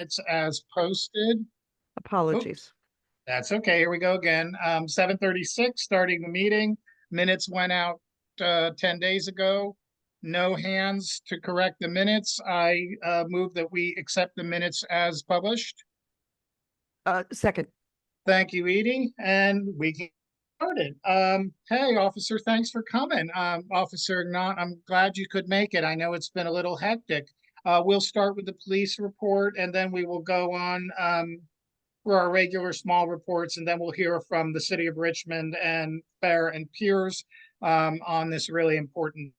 It's as posted. Oh, Apologies. that's okay. Here we go again. 7:36, starting the meeting. Minutes went out 10 days ago. No hands to correct the minutes. I move that we accept the minutes as published. Second. Thank you, Edie. And we can get started. Hey, officer, thanks for coming. Officer Not, I'm glad you could make it. I know it's been a little hectic. We'll start with the police report and then we will go on for our regular small reports, and then we'll hear from the city of Richmond and Fehr and Peers on this really important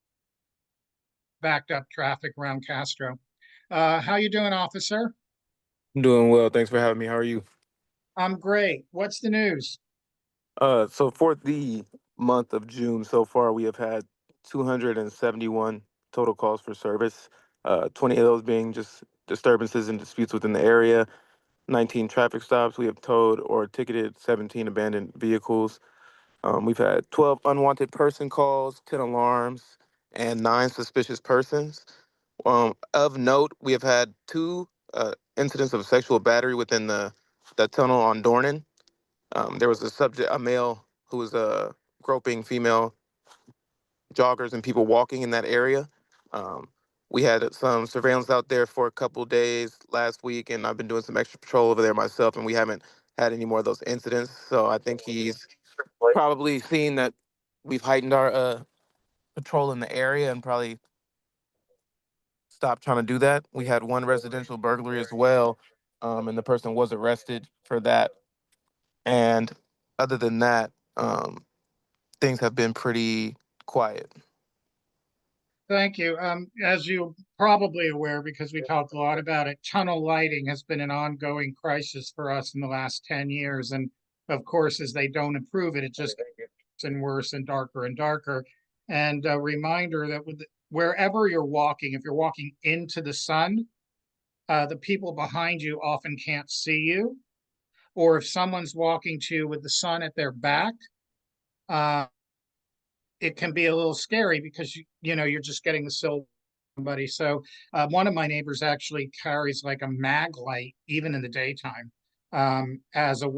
backed up traffic around Castro. How you doing, officer? I'm doing well. Thanks for having me. How are you? I'm great. What's the news? So for the month of June so far, we have had 271 total calls for service. 20 of those being just disturbances and disputes within the area. 19 traffic stops. We have towed or ticketed 17 abandoned vehicles. We've had 12 unwanted person calls, 10 alarms, and 9 suspicious persons. Of note, we have had 2 incidents of sexual battery within the tunnel on Dornan. There was a male who was groping female joggers and people walking in that area. Um, we had some surveillance out there for a couple days last week, and I've been doing some extra patrol over there myself, and we haven't had any more of those incidents. So I think he's probably seen that we've heightened our patrol in the area and probably stopped trying to do that. We had one residential burglary as well, and the person was arrested for that. And other than that, things have been pretty quiet. Thank you. As you're probably aware, because we talked a lot about it, tunnel lighting has been an ongoing crisis for us in the last 10 years. And of course, as they don't improve it, it just gets worse and darker and darker. And a reminder that wherever you're walking, if you're walking into the sun, the people behind you often can't see you. Or if someone's walking to you with the sun at their back, uh, it can be a little scary because you're just getting the silver somebody. So one of my neighbors actually carries like a mag light even in the daytime as a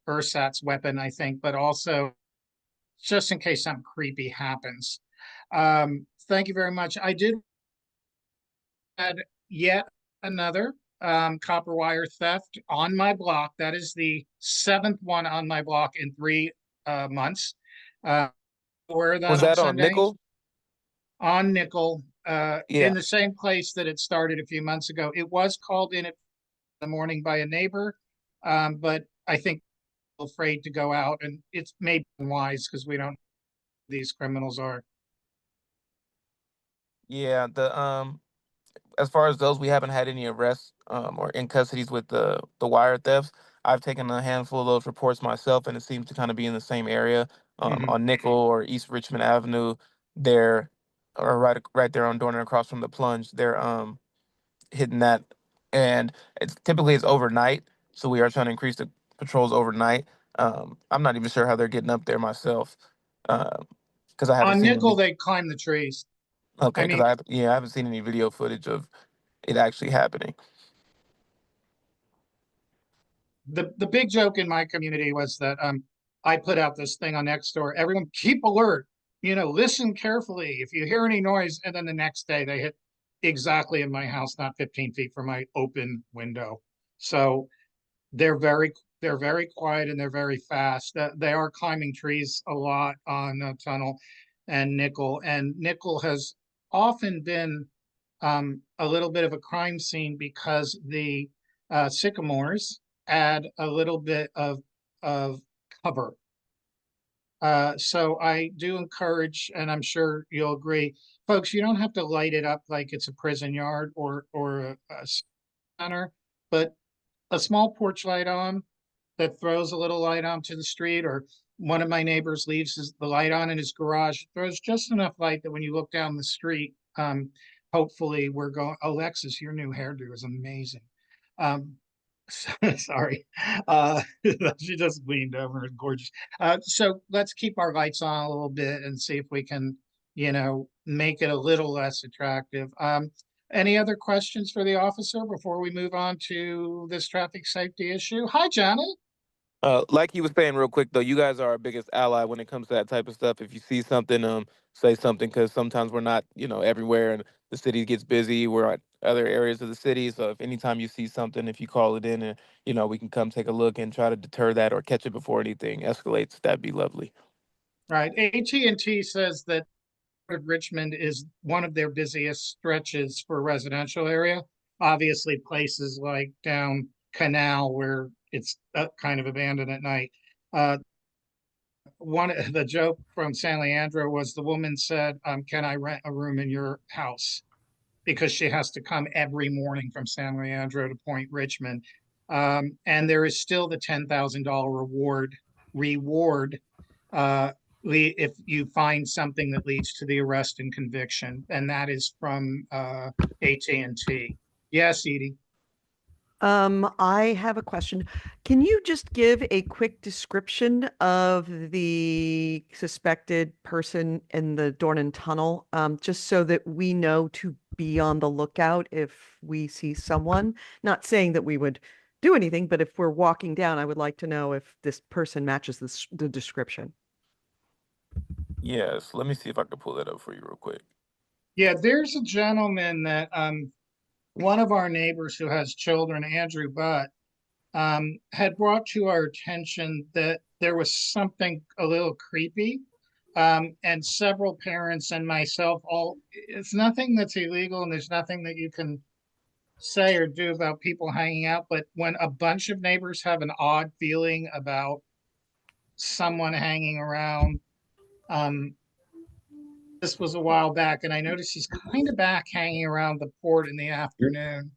ersatz weapon, I think, but also just in case something creepy happens. Thank you very much. I did add yet another copper wire theft on my block. That is the 7th one on my block in 3 months. Aware of that Was on that on Sunday? Nickel? On Nickel, in Yeah. the same place that it started a few months ago. It was called in at the morning by a neighbor, but I think afraid to go out, and it's maybe wise because we don't know who these criminals are. Yeah, the as far as those, we haven't had any arrests or in custodies with the wire thefts. I've taken a handful of those reports myself, and it seems to kind of be in the same area Mhm. on Nickel or East Richmond Avenue. There, or right there on Dorner across from the plunge. They're hitting that, and it's overnight, so we are trying to increase the patrols overnight. I'm not even sure how they're getting up there myself, because I haven't On seen Nickel, any. they climb the trees. Okay, I because mean, I haven't seen any video footage of it actually happening. the big joke in my community was that I put out this thing on Nextdoor. Everyone keep alert. Listen carefully if you hear any noise. And then the next day they hit exactly in my house, not 15 feet from my open window. So they're very they're very quiet and they're very fast. They are climbing trees a lot on the tunnel and Nickel. And Nickel has often been a little bit of a crime scene because the sycamores add a little bit of cover. So I do encourage, and I'm sure you'll agree, folks, you don't have to light it up like it's a prison yard or a center, but a small porch light on that throws a little light onto the street, or one of my neighbors leaves the light on in his garage, throws just enough light that when you look down the street, hopefully we're going. Alexis, your new hairdo is amazing. Um, sorry, she just leaned over, gorgeous. So let's keep our lights on a little bit and see if we can, make it a little less attractive. Any other questions for the officer before we move on to this traffic safety issue? Hi, Janet. Like he was saying real quick though, you guys are our biggest ally when it comes to that type of stuff. If you see something, say something, because sometimes we're not, everywhere, and the city gets busy. We're at other areas of the city, so if anytime you see something, if you call it in, and we can come take a look and try to deter that or catch it before anything escalates, that'd be lovely. Right. AT&T says that Richmond is one of their busiest stretches for a residential area. Obviously, places like down Canal where it's kind of abandoned at night. One the joke from San Leandro was the woman said, "Can I rent a room in your house?" Because she has to come every morning from San Leandro to Point Richmond. And there is still the $10,000 reward if you find something that leads to the arrest and conviction, and that is from AT&T. Yes, Edie. I have a question. Can you just give a quick description of the suspected person in the Dornan tunnel, just so that we know to be on the lookout if we see someone? Not saying that we would do anything, but if we're walking down, I would like to know if this person matches the description. Yes, let me see if I can pull that up for you real quick. Yeah, there's a gentleman that one of our neighbors who has children, Andrew Butt, had brought to our attention that there was something a little creepy. And several parents and myself it's nothing that's illegal and there's nothing that you can say or do about people hanging out. But when a bunch of neighbors have an odd feeling about someone hanging around, um, this was a while back, and I noticed he's kind of back hanging around the port in the afternoon.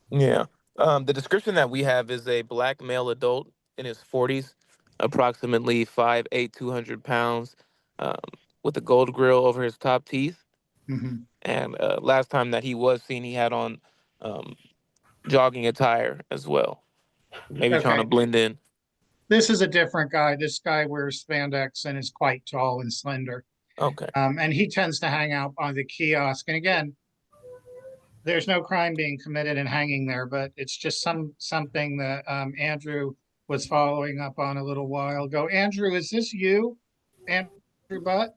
Yeah. The description that we have is a black male adult in his 40s, approximately 5'8", 200 pounds, um, with a gold grill over his top teeth. Mhm. And last time that he was seen, he had on um, jogging attire as well, maybe trying to Okay, blend in. this is a different guy. This guy wears spandex and is quite tall and slender. Okay. And he tends to hang out by the kiosk. And again, there's no crime being committed and hanging there, but it's just something that Andrew was following up on a little while ago. Andrew, is this you, Andrew Butt,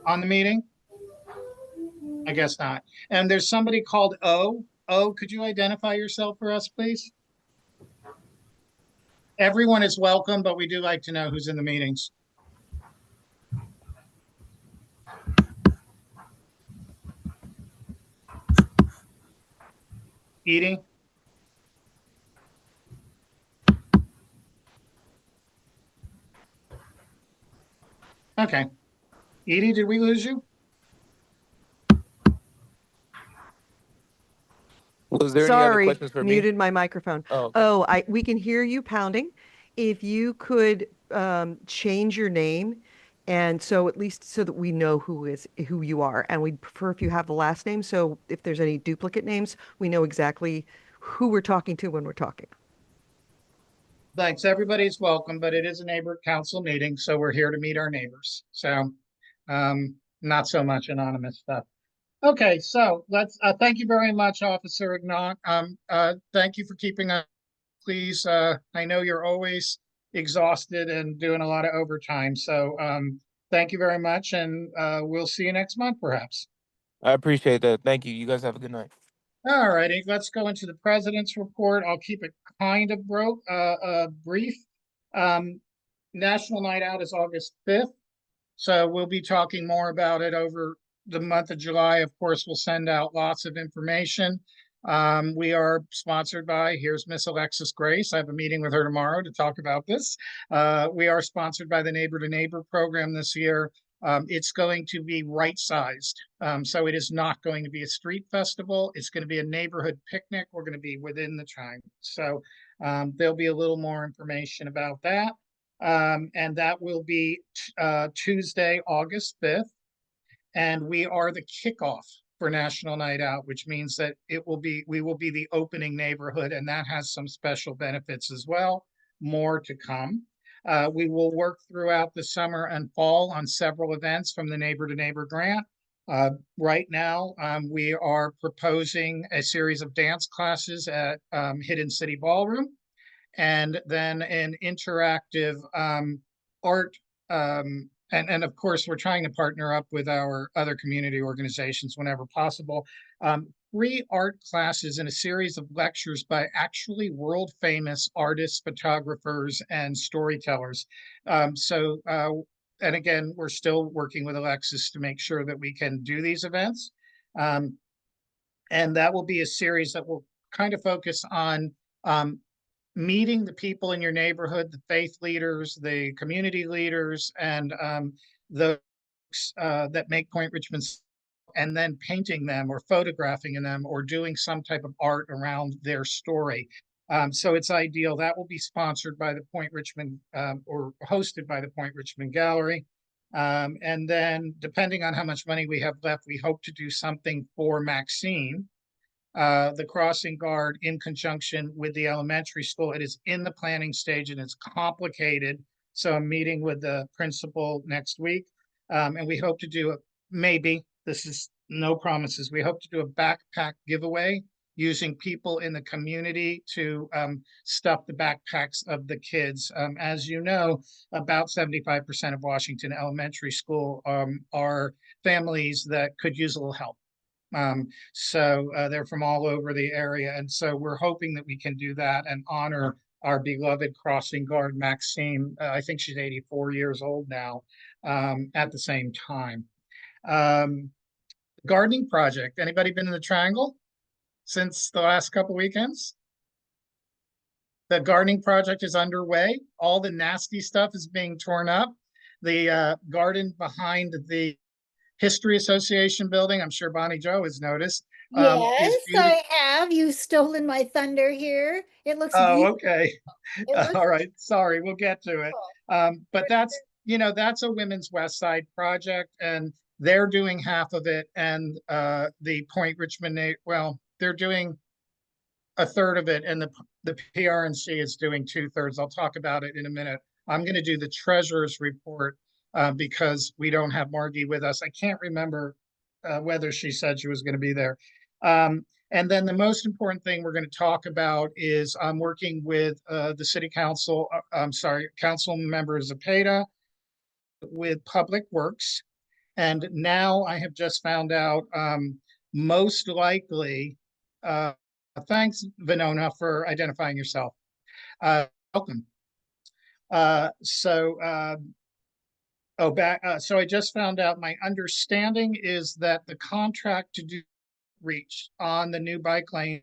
on the meeting? I guess not. And there's somebody called O. O, could you identify yourself for us, please? Everyone is welcome, but we do like to know who's in the meetings. Edie? Okay. Edie, did we lose you? Was there any other Sorry, questions for me? muted my microphone. Oh, okay. Oh, we can hear you pounding. If you could change your name, and so at least so that we know who you are, and we'd prefer if you have the last name, so if there's any duplicate names, we know exactly who we're talking to when we're talking. Thanks. Everybody's welcome, but it is a neighbor council meeting, so we're here to meet our neighbors. So not so much anonymous stuff. Okay, so let's thank you very much, Officer Ignat. Thank you for keeping us, please. I know you're always exhausted and doing a lot of overtime. So thank you very much, and we'll see you next month, perhaps. I appreciate that. Thank you. You guys have a good night. All righty, let's go into the president's report. I'll keep it kind of brief. Um, National Night Out is August 5th. So we'll be talking more about it over the month of July. Of course, we'll send out lots of information. We are sponsored by, here's Miss Alexis Grace. I have a meeting with her tomorrow to talk about this. We are sponsored by the Neighbor to Neighbor program this year. It's going to be right-sized. So it is not going to be a street festival. It's going to be a neighborhood picnic. We're going to be within the time. So there'll be a little more information about that. And that will be Tuesday, August 5th. And we are the kickoff for National Night Out, which means that we will be the opening neighborhood, and that has some special benefits as well. More to come. We will work throughout the summer and fall on several events from the Neighbor to Neighbor grant. Right now, we are proposing a series of dance classes at Hidden City Ballroom, and then an interactive art. And of course, we're trying to partner up with our other community organizations whenever possible. Free art classes and a series of lectures by actually world famous artists, photographers, and storytellers. And again, we're still working with Alexis to make sure that we can do these events. And that will be a series that will kind of focus on meeting the people in your neighborhood, the faith leaders, the community leaders, and those that make Point Richmond, and then painting them or photographing them or doing some type of art around their story. So it's ideal. That will be sponsored by the Point Richmond or hosted by the Point Richmond Gallery. And then depending on how much money we have left, we hope to do something for Maxine, the crossing guard, in conjunction with the elementary school. It is in the planning stage and it's complicated. So I'm meeting with the principal next week. And we hope to do maybe, this is no promises, we hope to do a backpack giveaway using people in the community to stuff the backpacks of the kids. As you know, about 75% of Washington elementary school are families that could use a little help. So they're from all over the area. And so we're hoping that we can do that and honor our beloved crossing guard, Maxine. I think she's 84 years old now, at the same time. Gardening project. Anybody been in the Triangle since the last couple weekends? The gardening project is underway. All the nasty stuff is being torn up. The garden behind the History Association building, I'm sure Bonnie Jo has noticed. Yes, I have. You've stolen my thunder here. It looks beautiful. Okay. All right. Sorry, we'll get to it. But that's, that's a Women's West Side project, and they're doing half of it. And the Point Richmond, well, they're doing a third of it, and the PRNC is doing 2/3. I'll talk about it in a minute. I'm going to do the treasurer's report because we don't have Margie with us. I can't remember whether she said she was going to be there. And then the most important thing we're going to talk about is I'm working with the city council, council member Zepeda, with Public Works. And now I have just found out most likely, thanks Venona for identifying yourself. Welcome. So I just found out, my understanding is that the contract to do reach on the new bike lanes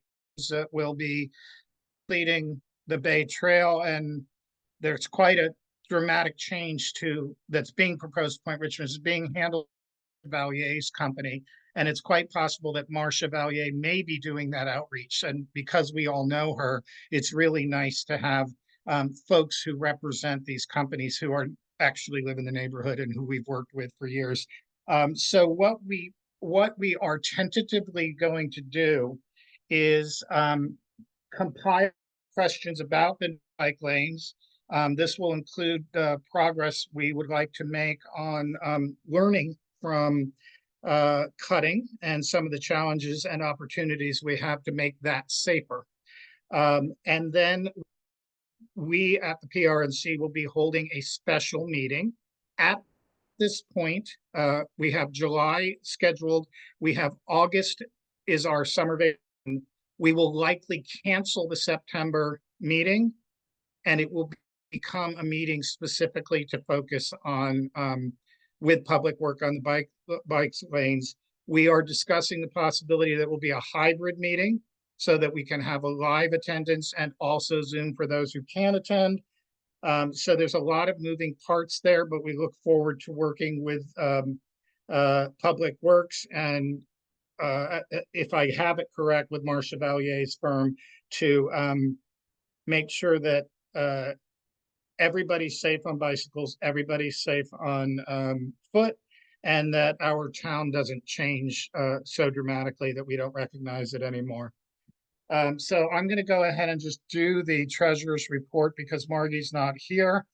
will be leading the Bay Trail, and there's quite a dramatic change that's being proposed. Point Richmond is being handled by Valier's company, and it's quite possible that Marcia Valier may be doing that outreach. And because we all know her, it's really nice to have folks who represent these companies who actually live in the neighborhood and who we've worked with for years. So what we are tentatively going to do is compile questions about the bike lanes. This will include progress we would like to make on learning from cutting and some of the challenges and opportunities we have to make that safer. And then we at the PRNC will be holding a special meeting. At this point, we have July scheduled. We have August is our summer vacation. We will likely cancel the September meeting, and it will become a meeting specifically to focus on with Public Work on the bike lanes. We are discussing the possibility that will be a hybrid meeting, so that we can have a live attendance and also Zoom for those who can attend. So there's a lot of moving parts there, but we look forward to working with Public Works and, if I have it correct, with Marcia Valier's firm to make sure that everybody's safe on bicycles, everybody's safe on foot, and that our town doesn't change so dramatically that we don't recognize it anymore. So I'm going to go ahead and just do the treasurer's report because Margie's not here.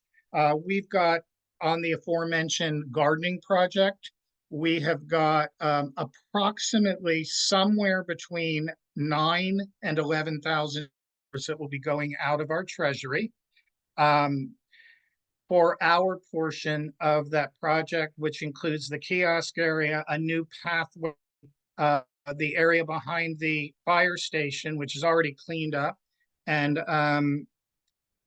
We've got on the aforementioned gardening project, we have got approximately somewhere between 9 and 11,000 that will be going out of our treasury. For our portion of that project, which includes the kiosk area, a new pathway, the area behind the fire station, which is already cleaned up, and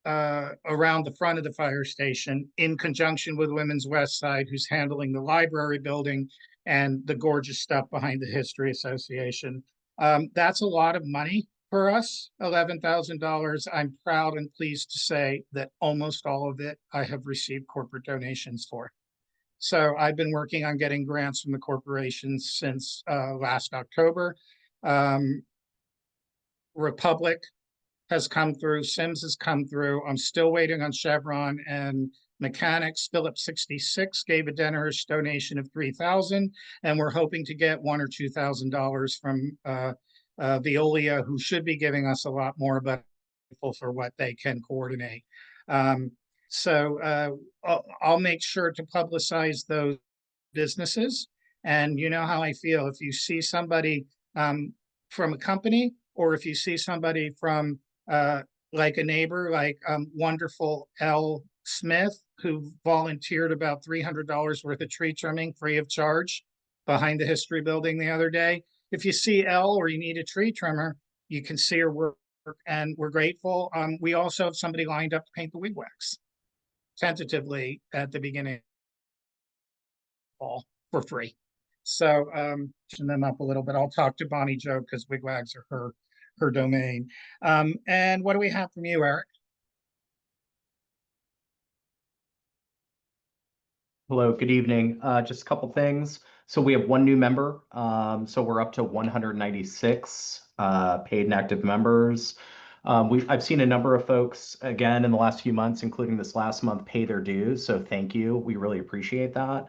around the front of the fire station, in conjunction with Women's West Side, who's handling the library building and the gorgeous stuff behind the History Association. That's a lot of money for us, $11,000. I'm proud and pleased to say that almost all of it I have received corporate donations for. So I've been working on getting grants from the corporations since last October. Republic has come through, Sims has come through. I'm still waiting on Chevron and Mechanics. Phillips 66 gave a generous donation of $3,000, and we're hoping to get $1,000 or $2,000 from Veolia, who should be giving us a lot more, but for what they can coordinate. So I'll make sure to publicize those businesses. And you know how I feel. If you see somebody from a company, or if you see somebody from like a neighbor, like wonderful L. Smith, who volunteered about $300 worth of tree trimming free of charge behind the history building the other day. If you see L or you need a tree trimmer, you can see her work, and we're grateful. We also have somebody lined up to paint the wigwags tentatively at the beginning of fall for free. So pushing them up a little bit. I'll talk to Bonnie Jo because wigwags are her domain. And what do we have from you, Eric? Hello, good evening. Just a couple things. So we have one new member. So we're up to 196 paid and active members. I've seen a number of folks, again, in the last few months, including this last month, pay their dues. So thank you. We really appreciate that.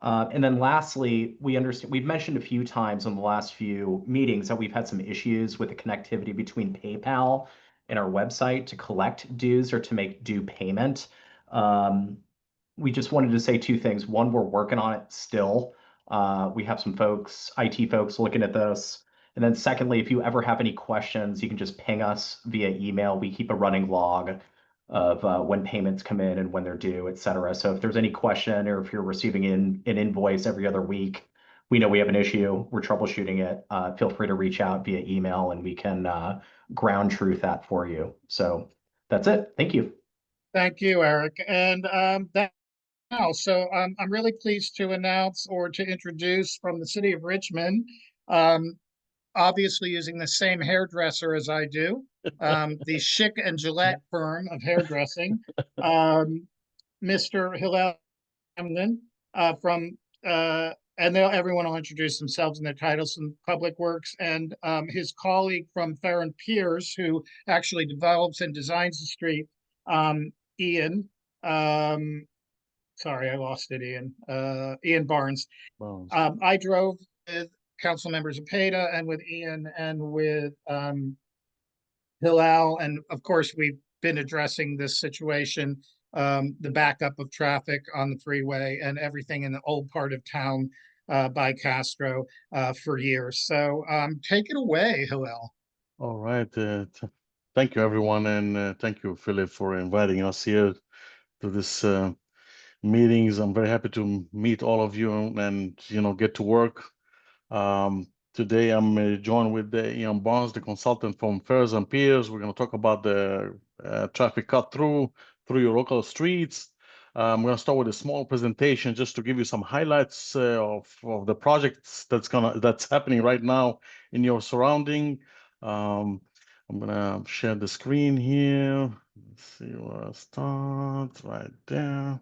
And then lastly, we've mentioned a few times in the last few meetings that we've had some issues with the connectivity between PayPal and our website to collect dues or to make due payment. We just wanted to say two things. One, we're working on it still. We have some folks, IT folks, looking at this. And then secondly, if you ever have any questions, you can just ping us via email. We keep a running log of when payments come in and when they're due, et cetera. So if there's any question, or if you're receiving an invoice every other week, we know we have an issue, we're troubleshooting it. Feel free to reach out via email and we can ground truth that for you. So that's it. Thank you. Thank you, Eric. And so I'm really pleased to announce or to introduce from the city of Richmond, obviously using the same hairdresser as I do, the Schick and Gillette firm of hairdressing, Mr. Hillal Hamden from, and everyone will introduce themselves and their titles from Public Works, and his colleague from Fehr Peers, who actually develops and designs the street, Ian. Sorry, I lost it, Ian. Ian Barnes. I drove with council members Zepeda and with Ian and with Hillal, and of course we've been addressing this situation, the backup of traffic on the freeway and everything in the old part of town by Castro for years. So take it away, Hillal. All right. Thank you, everyone, and thank you, Philip, for inviting us here to this meetings. I'm very happy to meet all of you and get to work. Today I'm joined with Ian Barnes, the consultant from Fehr Peers. We're going to talk about the traffic cut through your local streets. I'm going to start with a small presentation just to give you some highlights of the projects that's happening right now in your surrounding. I'm going to share the screen here. Let's see where I start. Right there.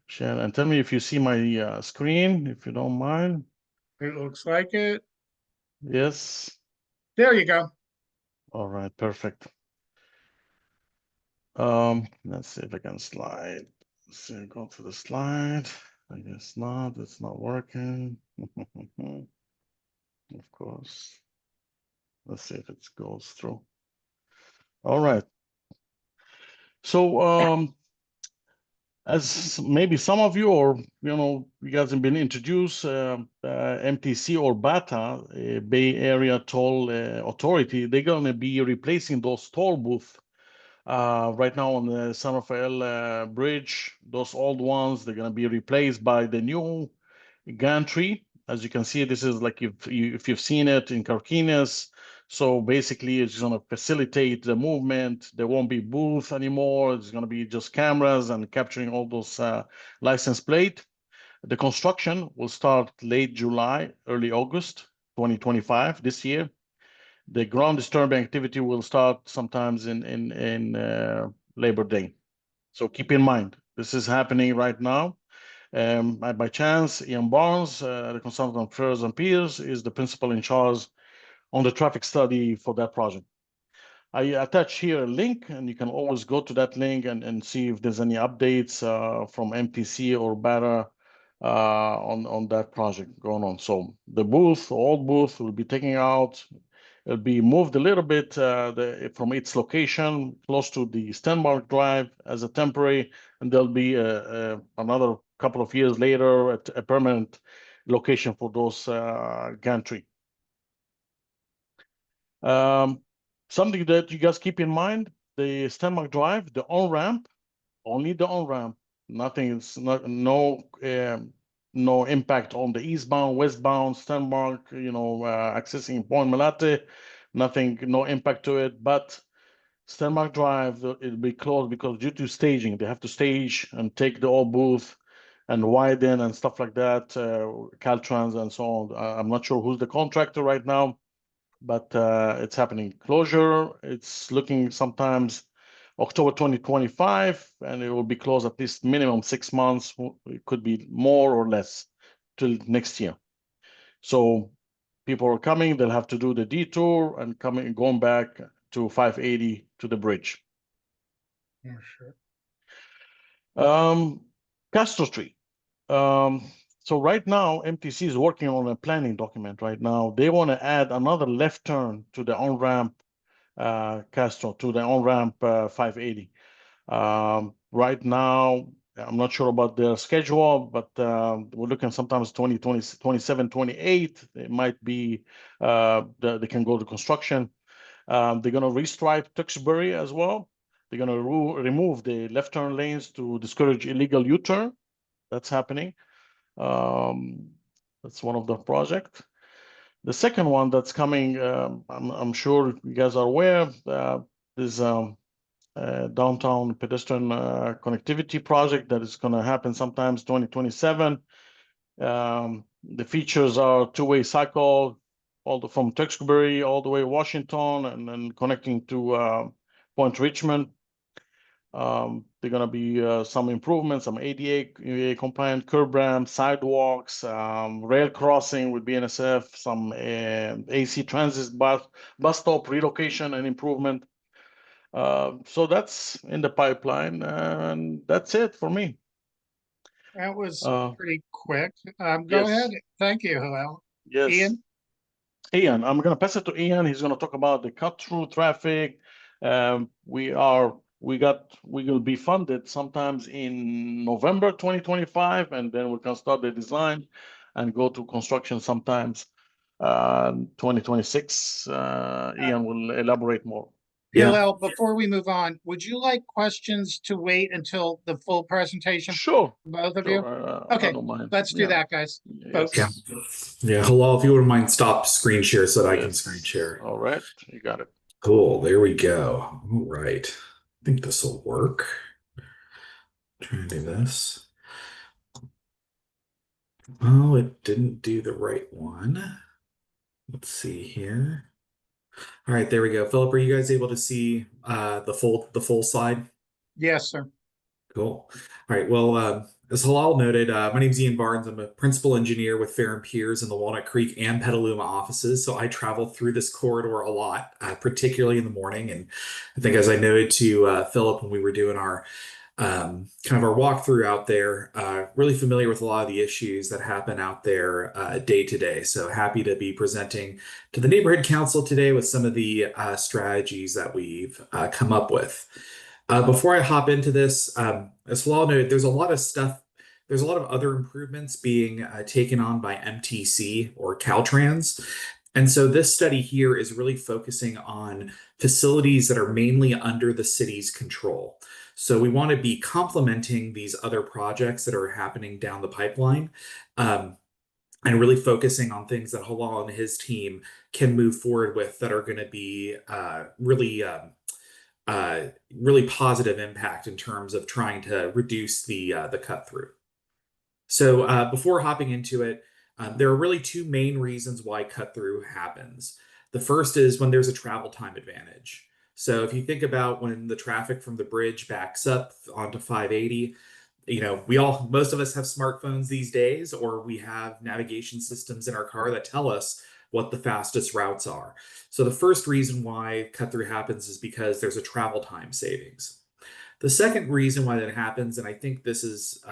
Share, and tell me if you see my screen, if you don't mind. It looks like it. Yes. There you go. All right, perfect. Let's see if I can slide. Let's see, go to the slide. I guess not, it's not working. Of course. Let's see if it goes through. All right. So As maybe some of you, or you guys have been introduced, MTC or BATA, Bay Area Toll Authority, they're going to be replacing those toll booths right now on the San Rafael Bridge. Those old ones, they're going to be replaced by the new gantry. As you can see, this is like if you've seen it in Carquinez. So basically, it's going to facilitate the movement. There won't be booth anymore. It's going to be just cameras and capturing all those license plate. The construction will start late July, early August 2025 this year. The ground disturbing activity will start sometimes in Labor Day. So keep in mind, this is happening right now. By chance, Ian Barnes, the consultant of Fehr Peers, is the principal in charge on the traffic study for that project. I attach here a link, and you can always go to that link and see if there's any updates from MTC or BATA on that project going on. So the old booth will be taken out. It'll be moved a little bit from its location close to the Stenmark Drive as a temporary, and there'll be another couple of years later a permanent location for those gantry. Something that you guys keep in mind, the Stenmark Drive, the on-ramp, only the on-ramp, nothing, no impact on the eastbound, westbound, Stenmark, accessing Point Malate, nothing, no impact to it. But Stenmark Drive, it'll be closed because due to staging, they have to stage and take the old booth and widen and stuff like that, Caltrans and so on. I'm not sure who's the contractor right now, but it's happening. Closure, it's looking sometimes October 2025, and it will be closed at least minimum 6 months. It could be more or less till next year. So people are coming, they'll have to do the detour and going back to 580 to the bridge. Yeah, sure. Castro Street. So right now, MTC is working on a planning document right now. They want to add another left turn to the on-ramp Castro, to the on-ramp 580. Right now, I'm not sure about their schedule, but we're looking sometimes 2020, 27, 28. It might be they can go to construction. They're going to restripe Tewksbury as well. They're going to remove the left turn lanes to discourage illegal U-turn. That's happening. That's one of the projects. The second one that's coming, I'm sure you guys are aware, is downtown pedestrian connectivity project that is going to happen sometimes 2027. The features are two-way cycle, from Tewksbury all the way Washington, and then connecting to Point Richmond. There are going to be some improvements, some ADA compliant curb ramps, sidewalks, rail crossing with BNSF, some AC transit bus stop relocation and improvement. So that's in the pipeline, and that's it for me. That was pretty quick. Go Yes. ahead. Thank you, Hillel. Yes. Ian, I'm going to pass it to Ian. He's going to talk about the cut-through traffic. We will be funded sometimes in November 2025, and then we can start the design and go to construction sometimes 2026. Ian will elaborate more. Hillel, before we move on, would you like questions to wait until the full presentation? Sure. Both of you? Okay, Okay, let's do that, guys. Yes. Yeah, Hillel, if you wouldn't mind, stop screen share so that I can screen share. All right, you got it. Cool, there we go. All right. I think this will work. Try to do this. Oh, it didn't do the right one. Let's see here. All right, there we go. Philip, are you guys able to see the full slide? Yes, sir. Cool. All right. Well, as Hillal noted, my name is Ian Barnes. I'm a principal engineer with Fehr Peers in the Walnut Creek and Petaluma offices. So I travel through this corridor a lot, particularly in the morning. And I think, as I noted to Philip when we were doing our kind of our walkthrough out there, really familiar with a lot of the issues that happen out there day to day. So happy to be presenting to the neighborhood council today with some of the strategies that we've come up with. Before I hop into this, as Hillal noted, there's a lot of stuff, there's a lot of other improvements being taken on by MTC or Caltrans. And so this study here is really focusing on facilities that are mainly under the city's control. So we want to be complementing these other projects that are happening down the pipeline, and really focusing on things that Hillal and his team can move forward with that are going to be really positive impact in terms of trying to reduce the cut through. So before hopping into it, there are really two main reasons why cut through happens. The first is when there's a travel time advantage. So if you think about when the traffic from the bridge backs up onto 580, most of us have smartphones these days, or we have navigation systems in our car that tell us what the fastest routes are. So the first reason why cut through happens is because there's a travel time savings. The second reason why that happens, and I think this is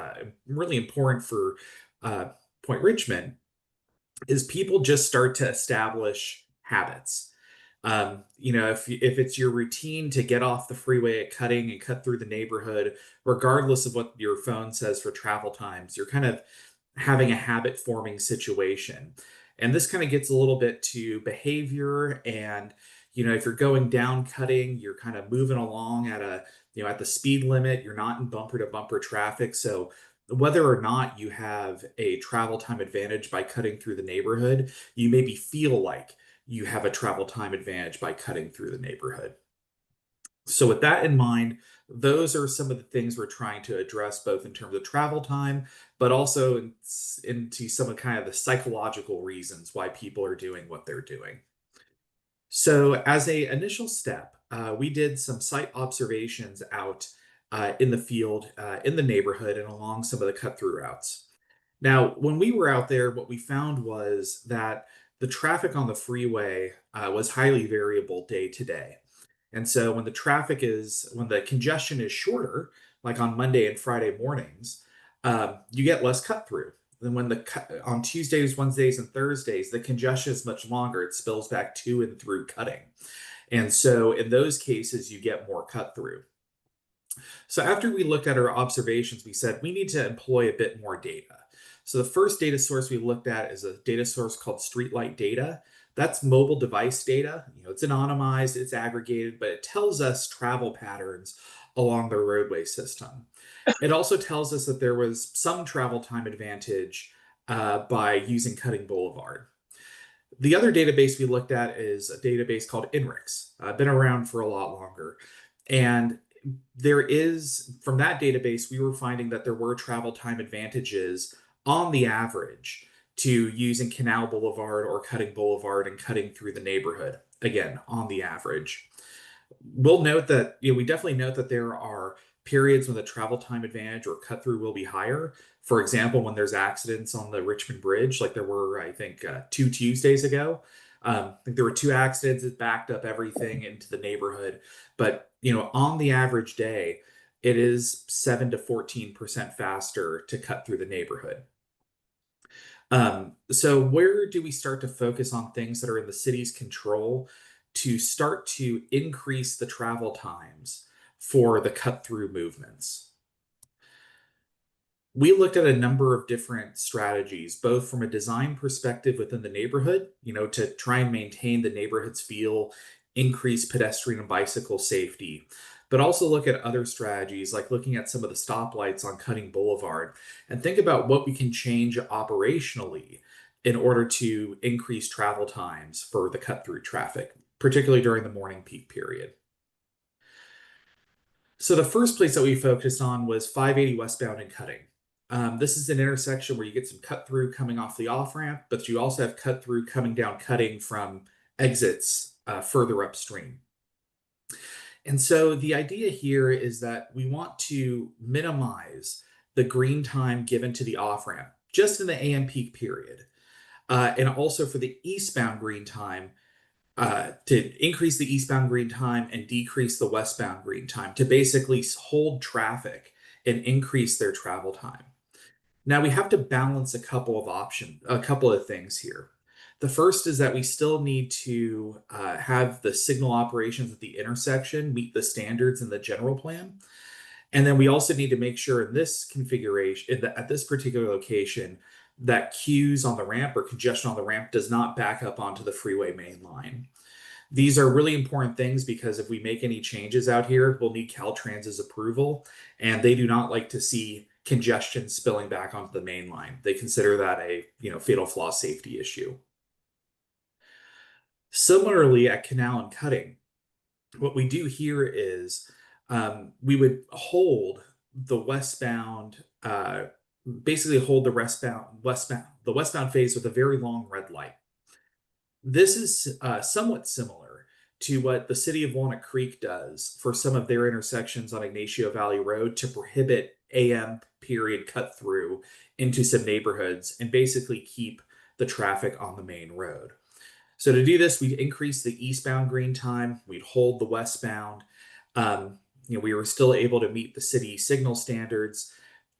really important for Point Richmond, is people just start to establish habits. If it's your routine to get off the freeway at cutting and cut through the neighborhood, regardless of what your phone says for travel times, you're kind of having a habit forming situation. And this kind of gets a little bit to behavior. And, if you're going down cutting, you're kind of moving along at the speed limit, you're not in bumper to bumper traffic. So whether or not you have a travel time advantage by cutting through the neighborhood, you maybe feel like you have a travel time advantage by cutting through the neighborhood. So with that in mind, those are some of the things we're trying to address, both in terms of travel time, but also into some of kind of the psychological reasons why people are doing what they're doing. So as a initial step, we did some site observations out in the field, in the neighborhood, and along some of the cut-through routes. Now, when we were out there, what we found was that the traffic on the freeway was highly variable day to day. And so when the congestion is shorter, like on Monday and Friday mornings, you get less cut through. Then on Tuesdays, Wednesdays, and Thursdays, the congestion is much longer. It spills back to and through cutting. And so in those cases, you get more cut through. So after we looked at our observations, we said we need to employ a bit more data. So the first data source we looked at is a data source called streetlight data. That's mobile device data. It's anonymized, it's aggregated, but it tells us travel patterns along the roadway system. It also tells us that there was some travel time advantage by using Cutting Boulevard. The other database we looked at is a database called INRIX, been around for a lot longer. And from that database, we were finding that there were travel time advantages on the average to using Canal Boulevard or Cutting Boulevard and cutting through the neighborhood, again, on the average. We'll note that, we definitely note that there are periods when the travel time advantage or cut through will be higher. For example, when there's accidents on the Richmond Bridge, like there were, I think, 2 Tuesdays ago. I think there were 2 accidents that backed up everything into the neighborhood. But, on the average day, it is 7 to 14% faster to cut through the neighborhood. So where do we start to focus on things that are in the city's control to start to increase the travel times for the cut-through movements? We looked at a number of different strategies, both from a design perspective within the neighborhood, to try and maintain the neighborhood's feel, increase pedestrian and bicycle safety, but also look at other strategies like looking at some of the stoplights on Cutting Boulevard and think about what we can change operationally in order to increase travel times for the cut-through traffic, particularly during the morning peak period. So the first place that we focused on was 580 westbound and Cutting. This is an intersection where you get some cut through coming off the off ramp, but you also have cut through coming down Cutting from exits further upstream. And so the idea here is that we want to minimize the green time given to the off ramp just in the AM peak period. And also for the eastbound green time, to increase the eastbound green time and decrease the westbound green time to basically hold traffic and increase their travel time. Now we have to balance a couple of things here. The first is that we still need to have the signal operations at the intersection meet the standards in the general plan. And then we also need to make sure in this configuration, at this particular location, that queues on the ramp or congestion on the ramp does not back up onto the freeway main line. These are really important things because if we make any changes out here, we'll need Caltrans's approval, and they do not like to see congestion spilling back onto the main line. They consider that a fatal flaw safety issue. Similarly, at Canal and Cutting, what we do here is we would hold the westbound, basically hold the westbound phase with a very long red light. This is somewhat similar to what the city of Walnut Creek does for some of their intersections on Ignacio Valley Road to prohibit AM period cut through into some neighborhoods and basically keep the traffic on the main road. So to do this, we'd increase the eastbound green time, we'd hold the westbound. We were still able to meet the city signal standards.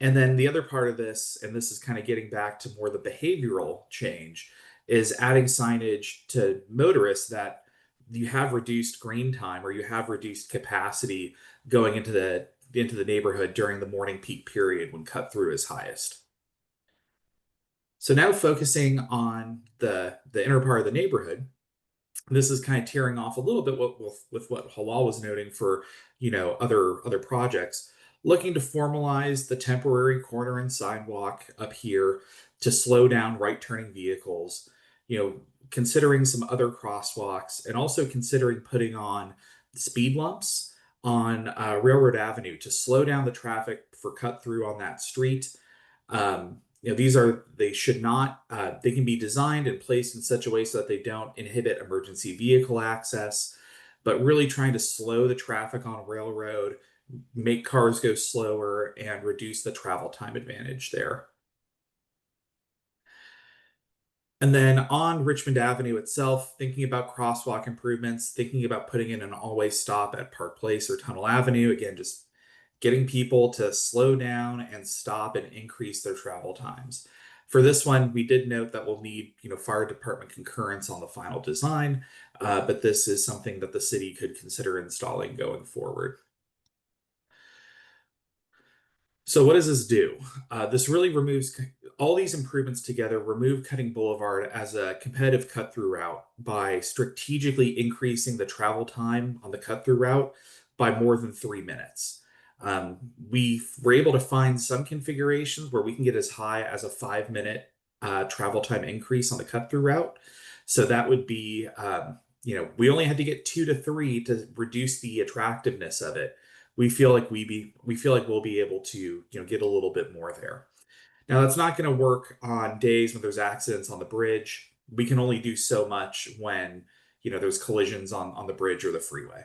And then the other part of this, and this is kind of getting back to more the behavioral change, is adding signage to motorists that you have reduced green time or you have reduced capacity going into the neighborhood during the morning peak period when cut through is highest. So now focusing on the inner part of the neighborhood, this is kind of tearing off a little bit with what Hillal was noting for other projects, looking to formalize the temporary corner and sidewalk up here to slow down right turning vehicles, considering some other crosswalks, and also considering putting on speed lumps on Railroad Avenue to slow down the traffic for cut through on that street. They should not, they can be designed and placed in such a way so that they don't inhibit emergency vehicle access, but really trying to slow the traffic on Railroad, make cars go slower, and reduce the travel time advantage there. And then on Richmond Avenue itself, thinking about crosswalk improvements, thinking about putting in an always stop at Park Place or Tunnel Avenue, again, just getting people to slow down and stop and increase their travel times. For this one, we did note that we'll need, fire department concurrence on the final design, but this is something that the city could consider installing going forward. So what does this do? This really removes all these improvements together, remove Cutting Boulevard as a competitive cut-through route by strategically increasing the travel time on the cut-through route by more than 3 minutes. We were able to find some configurations where we can get as high as a 5-minute travel time increase on the cut-through route. So that would be, we only had to get 2 to 3 to reduce the attractiveness of it. We feel like we'll be able to, get a little bit more there. Now that's not going to work on days when there's accidents on the bridge. We can only do so much when, there's collisions on the bridge or the freeway.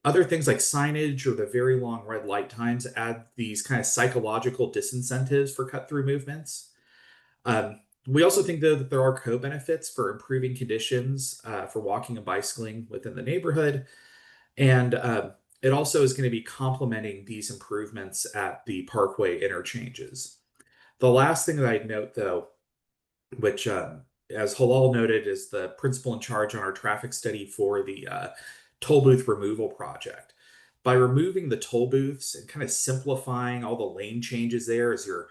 Other things like signage or the very long red light times add these kind of psychological disincentives for cut-through movements. We also think, though, that there are co-benefits for improving conditions for walking and bicycling within the neighborhood. And it also is going to be complementing these improvements at the Parkway interchanges. The last thing that I'd note, though, which, as Hillal noted, is the principal in charge on our traffic study for the toll booth removal project. By removing the toll booths and kind of simplifying all the lane changes there as you're,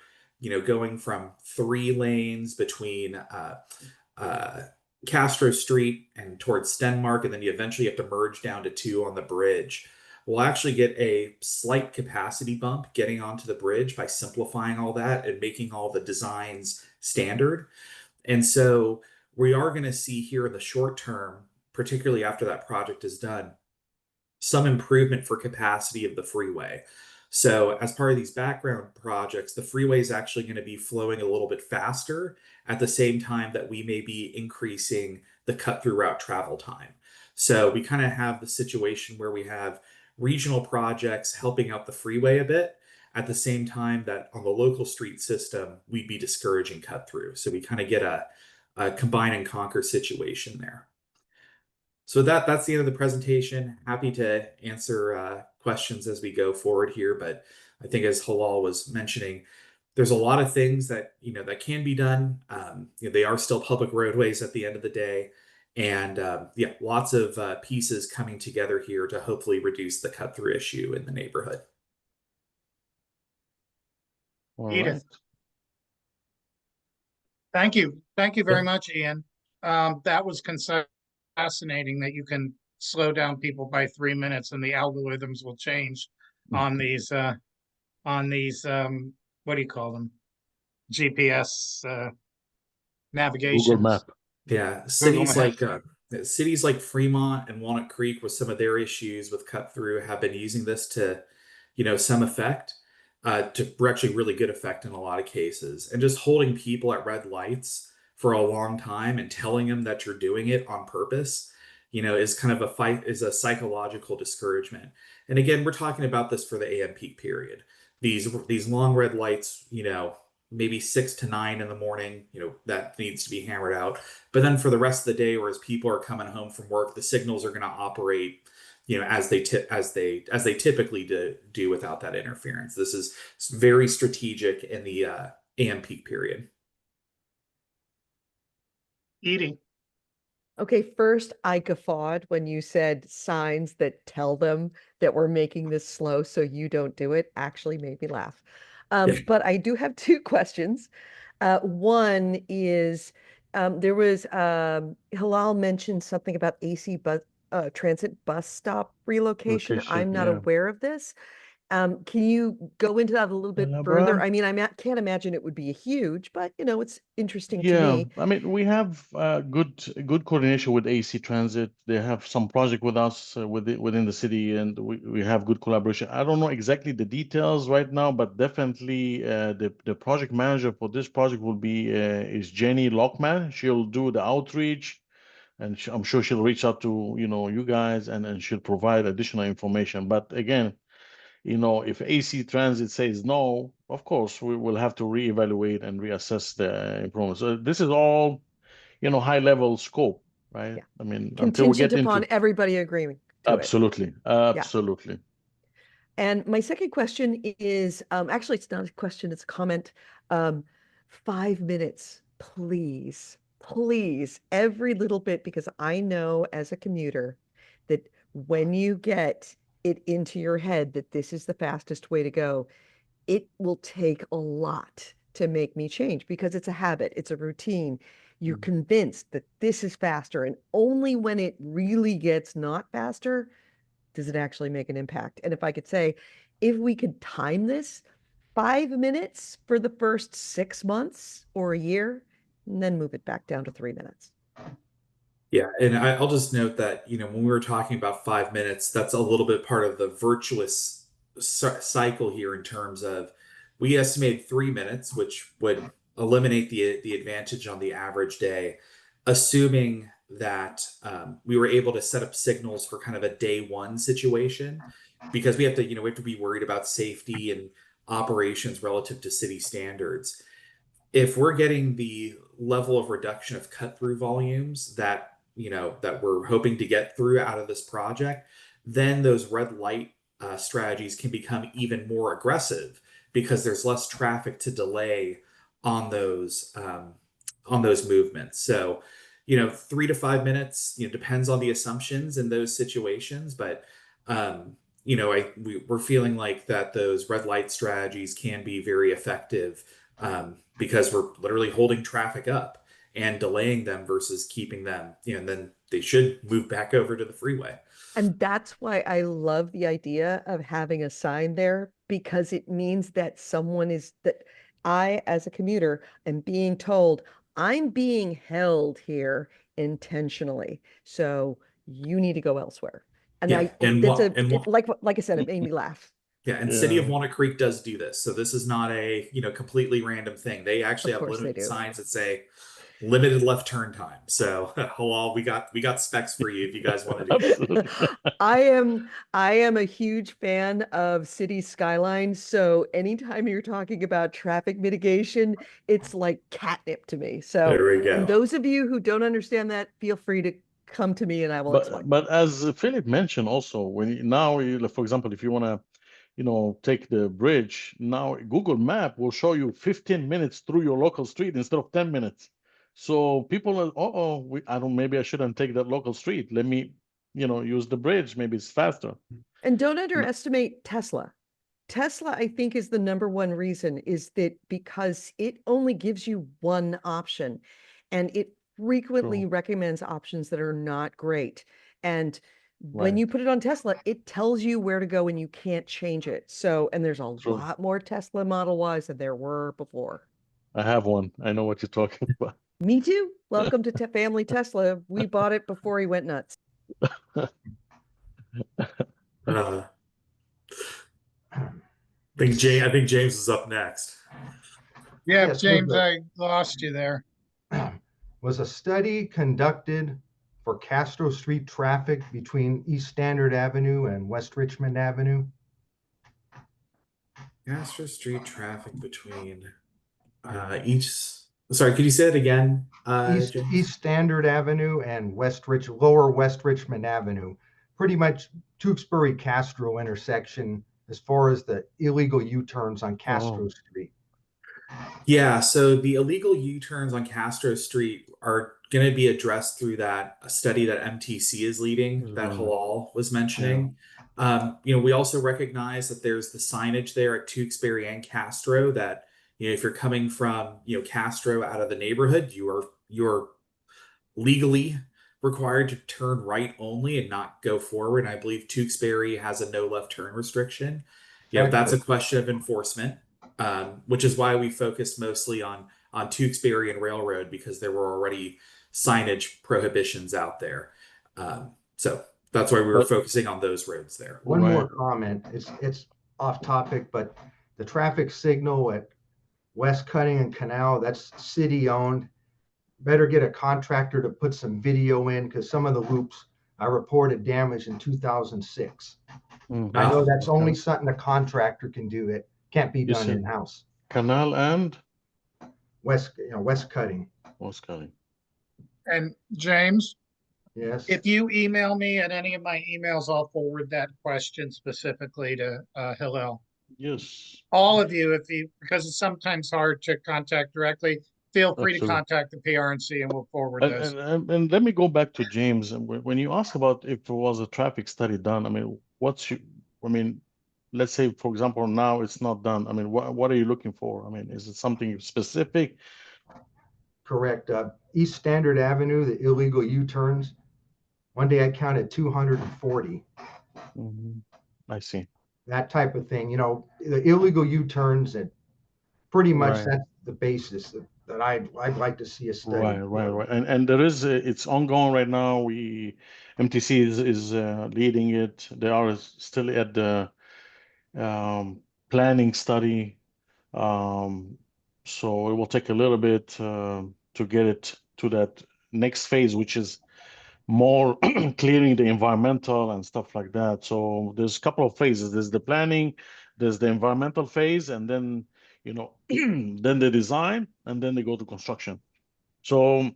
going from 3 lanes between Castro Street and towards Stenmark, and then you eventually have to merge down to 2 on the bridge. We'll actually get a slight capacity bump getting onto the bridge by simplifying all that and making all the designs standard. And so we are going to see here in the short term, particularly after that project is done, some improvement for capacity of the freeway. So as part of these background projects, the freeway is actually going to be flowing a little bit faster at the same time that we may be increasing the cut-through route travel time. So we kind of have the situation where we have regional projects helping out the freeway a bit at the same time that on the local street system, we'd be discouraging cut-through. So we kind of get a combine and conquer situation there. So that's the end of the presentation. Happy to answer questions as we go forward here. But I think as Hillal was mentioning, there's a lot of things that, that can be done. They are still public roadways at the end of the day. And yeah, lots of pieces coming together here to hopefully reduce the cut through issue in the neighborhood. All Edith. right. Thank you. Thank you very Yeah. much, Ian. That was fascinating that you can slow down people by 3 minutes and the algorithms will change on these what do you call them? GPS Google navigations. Map. Yeah, Google cities like Fremont and Walnut Creek, with some of their issues with cut through, have been using this to, some effect, to actually really good effect in a lot of cases. And just holding people at red lights for a long time and telling them that you're doing it on purpose, is kind of a psychological discouragement. And again, we're talking about this for the AM peak period. These long red lights, maybe 6 to 9 in the morning, that needs to be hammered out. But then for the rest of the day, or as people are coming home from work, the signals are going to operate, as they typically do without that interference. This is very strategic in the AM peak period. Edie. Okay, first I guffawed when you said signs that tell them that we're making this slow so you don't do it. Actually made me laugh. But I do have 2 questions. One is there was Hillal mentioned something about AC bus transit bus stop relocation. I'm not Yeah. aware of this. Can you go into that a little bit further? I mean, can't imagine it would be huge, but it's interesting to Yeah, me. I mean, we have good coordination with AC Transit. They have some project with us within the city, and we have good collaboration. I don't know exactly the details right now, but definitely the project manager for this project will be is Jenny Lockman. She'll do the outreach, and I'm sure she'll reach out to you guys, and she'll provide additional information. But again, if AC Transit says no, of course, we will have to reevaluate and reassess the improvement. So this is all, high level scope, right? Yeah. I mean, until we Contingent get upon into everybody agreeing to it. absolutely. And my second question is, actually, it's not a question, it's a comment. 5 minutes, please, please, every little bit, because I know as a commuter that when you get it into your head that this is the fastest way to go, it will take a lot to make me change because it's a habit, it's a routine. You're convinced that this is faster, and only when it really gets not faster does it actually make an impact. And if I could say, if we could time this 5 minutes for the first 6 months or a year, and then move it back down to 3 minutes. Yeah, and I'll just note that, when we were talking about 5 minutes, that's a little bit part of the virtuous cycle here, in terms of, we estimated 3 minutes, which would eliminate the advantage on the average day, assuming that we were able to set up signals for kind of a day one situation, because we have to be worried about safety and operations relative to city standards. If we're getting the level of reduction of cut through volumes that we're hoping to get through out of this project, then those red light strategies can become even more aggressive, because there's less traffic to delay on those movements. So 3 to 5 minutes depends on the assumptions in those situations, but we're feeling like that those red light strategies can be very effective, because we're literally holding traffic up and delaying them versus keeping them, and then they should move back over to the freeway. And that's why I love the idea of having a sign there, because it means that that I, as a commuter, am being told I'm being held here intentionally. So you need to go elsewhere. And Yeah, like I said, it made me laugh. Yeah, and City of Walnut Creek does do this. So this is not a, completely random thing. They actually Of have course they limited do. signs that say limited left turn time. So Halal, we got specs for you if you guys want to do that. I am a huge fan of city skylines. So anytime you're talking about traffic mitigation, it's like catnip to me. So There we go. and those of you who don't understand that, feel free to come to me and I will explain. But as Philip mentioned also, for example, if you want to take the bridge. Now Google Map will show you 15 minutes through your local street instead of 10 minutes. So people are, I don't, maybe I shouldn't take that local street. Let me, use the bridge. Maybe it's faster. And don't underestimate Tesla. Tesla, I think, is the number one reason is that because it only gives you one option and it frequently True. recommends options that are not great. And when Right. you put it on Tesla, it tells you where to go and you can't change it. So, and there's a True. lot more Tesla Model Ys than there were before. I have one. I know what you're talking about. Me too. Welcome to Family Tesla. We bought it before he went nuts. I think James is up next. Yeah, Yes, James, with the- I lost you there. Was a study conducted for Castro Street traffic between East Standard Avenue and West Richmond Avenue? Castro Street traffic between each. Sorry, could you say it again? James? East Standard Avenue and Lower West Richmond Avenue. Pretty much Tewksbury Castro intersection as far as the illegal U-turns on Castro Street. Yeah, so the illegal U-turns on Castro Street are going to be addressed through that study that MTC is leading, that Hillal was mentioning. We also recognize that there's the signage there at Tewksbury and Castro that, if you're coming from, Castro out of the neighborhood, you're legally required to turn right only and not go forward. And I believe Tewksbury has a no left turn restriction. That's a question of enforcement. Which is why we focused mostly on Tewksbury and Railroad, because there were already signage prohibitions out there. So that's why we were focusing on those roads there. One more comment. It's off topic, but the traffic signal at West Cutting and Canal, that's city owned. Better get a contractor to put some video in, because some of the loops I reported damage in 2006. I know that's only something a contractor can do. It can't be done in-house. Canal and West Cutting. West Cutting. And James, Yes. if you email me at any of my emails, I'll forward that question specifically to Hillel. Yes. All of you, because it's sometimes hard to contact directly, feel free to Absolutely. contact the PRNC and we'll forward those. And let me go back to James. And when you asked about if there was a traffic study done, let's say, for example, now it's not done. What are you looking for? Is it something specific? Correct. East Standard Avenue, the illegal U-turns. One day I counted 240. I see. That type of thing. The illegal U-turns, and pretty much Right. that's the basis that I'd like to see a study. Right. And there is it's ongoing right now. MTC is leading it. They are still at the planning study. So it will take a little bit to get it to that next phase, which is more clearing the environmental and stuff like that. So there's a couple of phases. There's the planning, there's the environmental phase, and then then the design, and then they go to construction. So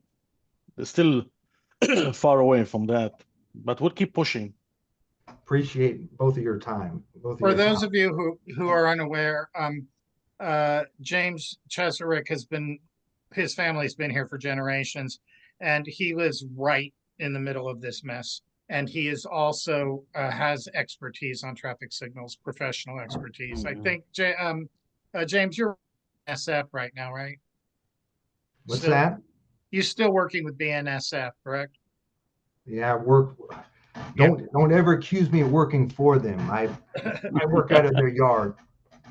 they're still far away from that, but we'll keep pushing. Appreciate both of your time. For those of you who are unaware, James Cheserick his family's been here for generations, and he lives right in the middle of this mess. And he is also has expertise on traffic signals, professional expertise. I think, James, you're SF right now, right? What's that? You're still working with BNSF, correct? Yeah, don't ever accuse me of working for them. I work out of their yard.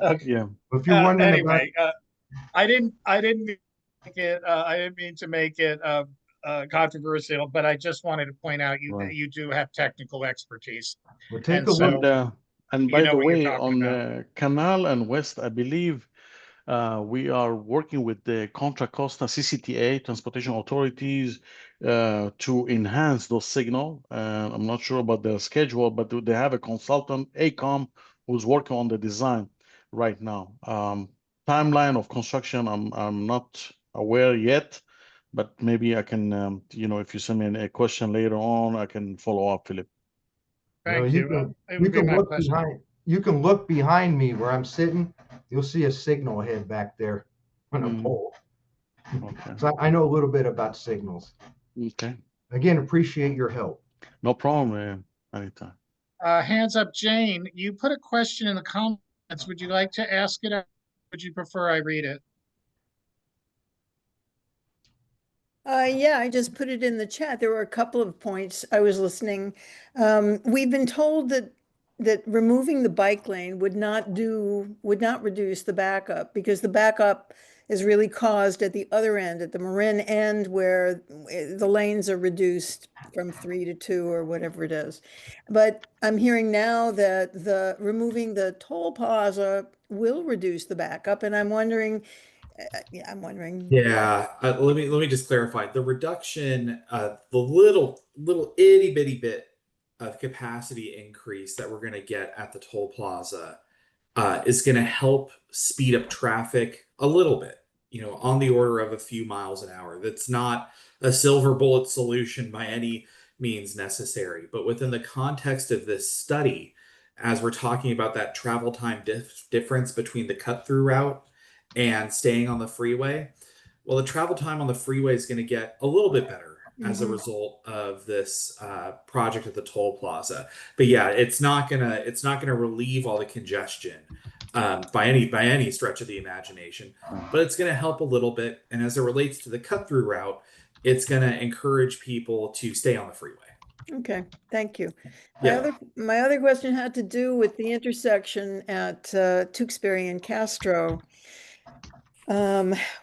Okay. Yeah. If you're wondering anyway, I didn't mean to make it controversial, but I just wanted to point out you do have technical expertise. We'll take a look. And by the way, on Canal and West, I believe we are working with the Contra Costa CCTA, transportation authorities, to enhance those signal. I'm not sure about their schedule, but they have a consultant, ACOM, who's working on the design right now. Timeline of construction, I'm not aware yet, but maybe I can, if you send me a question later on, I can follow up, Philip. Thank you. You can look behind. you can look behind me where I'm sitting. You'll see a signal head back there on a pole. Okay. So I know a little bit about signals. Okay. Again, appreciate your help. No problem, man. Anytime. Hands up, Jane, you put a question in the comments. Would you like to ask it, or would you prefer I read it? Yeah, I just put it in the chat. There were a couple of points I was listening. We've been told that removing the bike lane would not reduce the backup, because the backup is really caused at the other end, at the Marin end, where the lanes are reduced from 3 to 2 or whatever it is. But I'm hearing now that removing the toll plaza will reduce the backup, and I'm wondering. I'm wondering. Yeah, let me just clarify. The reduction, the little itty bitty bit of capacity increase that we're going to get at the toll plaza is going to help speed up traffic a little bit, on the order of a few miles an hour. That's not a silver bullet solution by any means necessary, but within the context of this study, as we're talking about that travel time difference between the cut-through route and staying on the freeway, well, the travel time on the freeway is going to get a little bit better as a result of this project at the toll plaza. But yeah, it's not gonna relieve all the congestion by any stretch of the imagination, but it's gonna help a little bit. And as it relates to the cut-through route, it's gonna encourage people to stay on the freeway. Okay, thank you. Yeah. My other question had to do with the intersection at Tewksbury and Castro,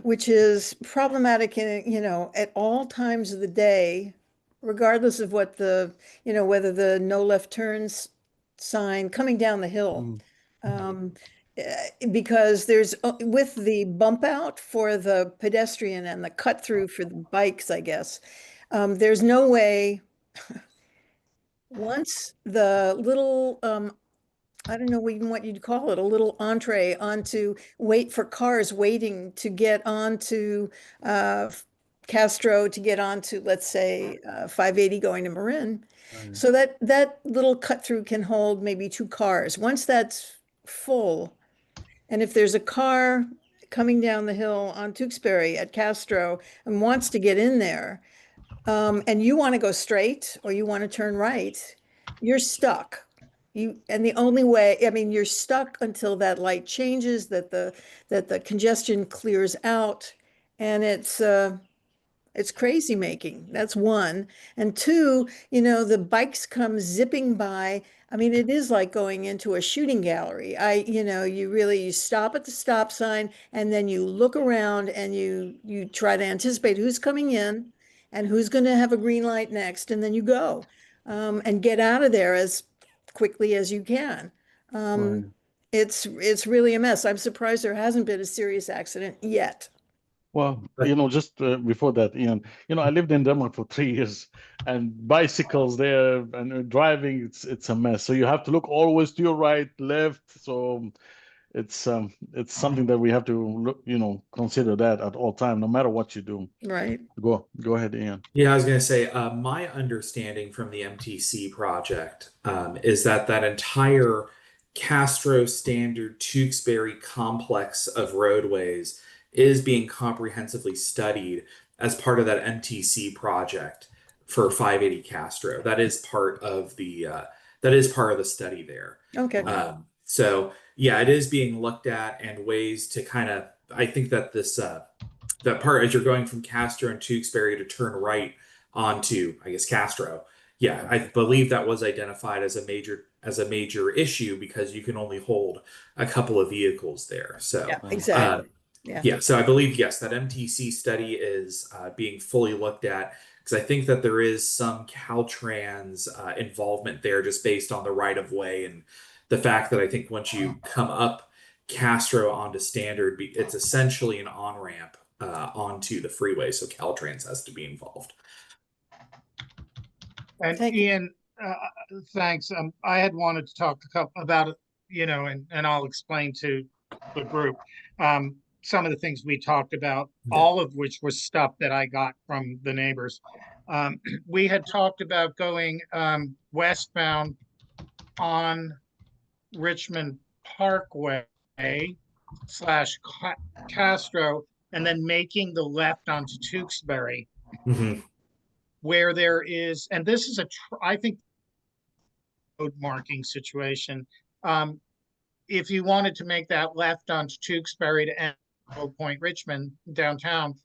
which is problematic at all times of the day, regardless of what whether the no left turns sign coming down the hill. Because there's with the bump out for the pedestrian and the cut through for the bikes, I guess, there's no way. Once the little, I don't know even what you'd call it, a little entree onto wait for cars waiting to get onto Castro, to get onto, let's say, 580 going to Marin. So that little cut through can hold maybe 2 cars. Once that's full, and if there's a car coming down the hill on Tewksbury at Castro and wants to get in there, and you want to go straight or you want to turn right, you're stuck. And the only way, I mean, you're stuck until that light changes, that the congestion clears out, and it's crazy making. That's one. And two, the bikes come zipping by. I mean, it is like going into a shooting gallery. You stop at the stop sign and then you look around and you try to anticipate who's coming in and who's going to have a green light next, and then you go and get out of there as quickly as you can. It's really a mess. I'm surprised there hasn't been a serious accident yet. Well, just before that, Ian, I lived in Denmark for 3 years, and bicycles there and driving, it's a mess. So you have to look always to your right, left. So it's something that we have to look, consider that at all time, no matter what you do. Right. Go ahead, Ian. Yeah, I was going to say, my understanding from the MTC project is that entire Castro Standard Tewksbury complex of roadways is being comprehensively studied as part of that MTC project for 580 Castro. That is part of the study there. Okay. So yeah, it is being looked at, and ways to kind of, I think that this that part, as you're going from Castro and Tewksbury to turn right onto, I guess, Castro. Yeah, I believe that was identified as a major issue because you can only hold a couple of vehicles there. So yeah, exactly. Yeah, so I believe, yes, that MTC study is being fully looked at, because I think that there is some Caltrans involvement there, just based on the right of way, and the fact that I think once you come up Castro onto Standard, it's essentially an on-ramp onto the freeway, so Caltrans has to be involved. And Ian, thanks. I had wanted to talk about it, and I'll explain to the group some of the things we talked about, all of which was stuff that I got from the neighbors. We had talked about going westbound on Richmond Parkway / Castro, and then making the left onto Tewksbury, Mhm. where there is, and this is I think, road marking situation. If you wanted to make that left onto Tewksbury to end Point Richmond downtown,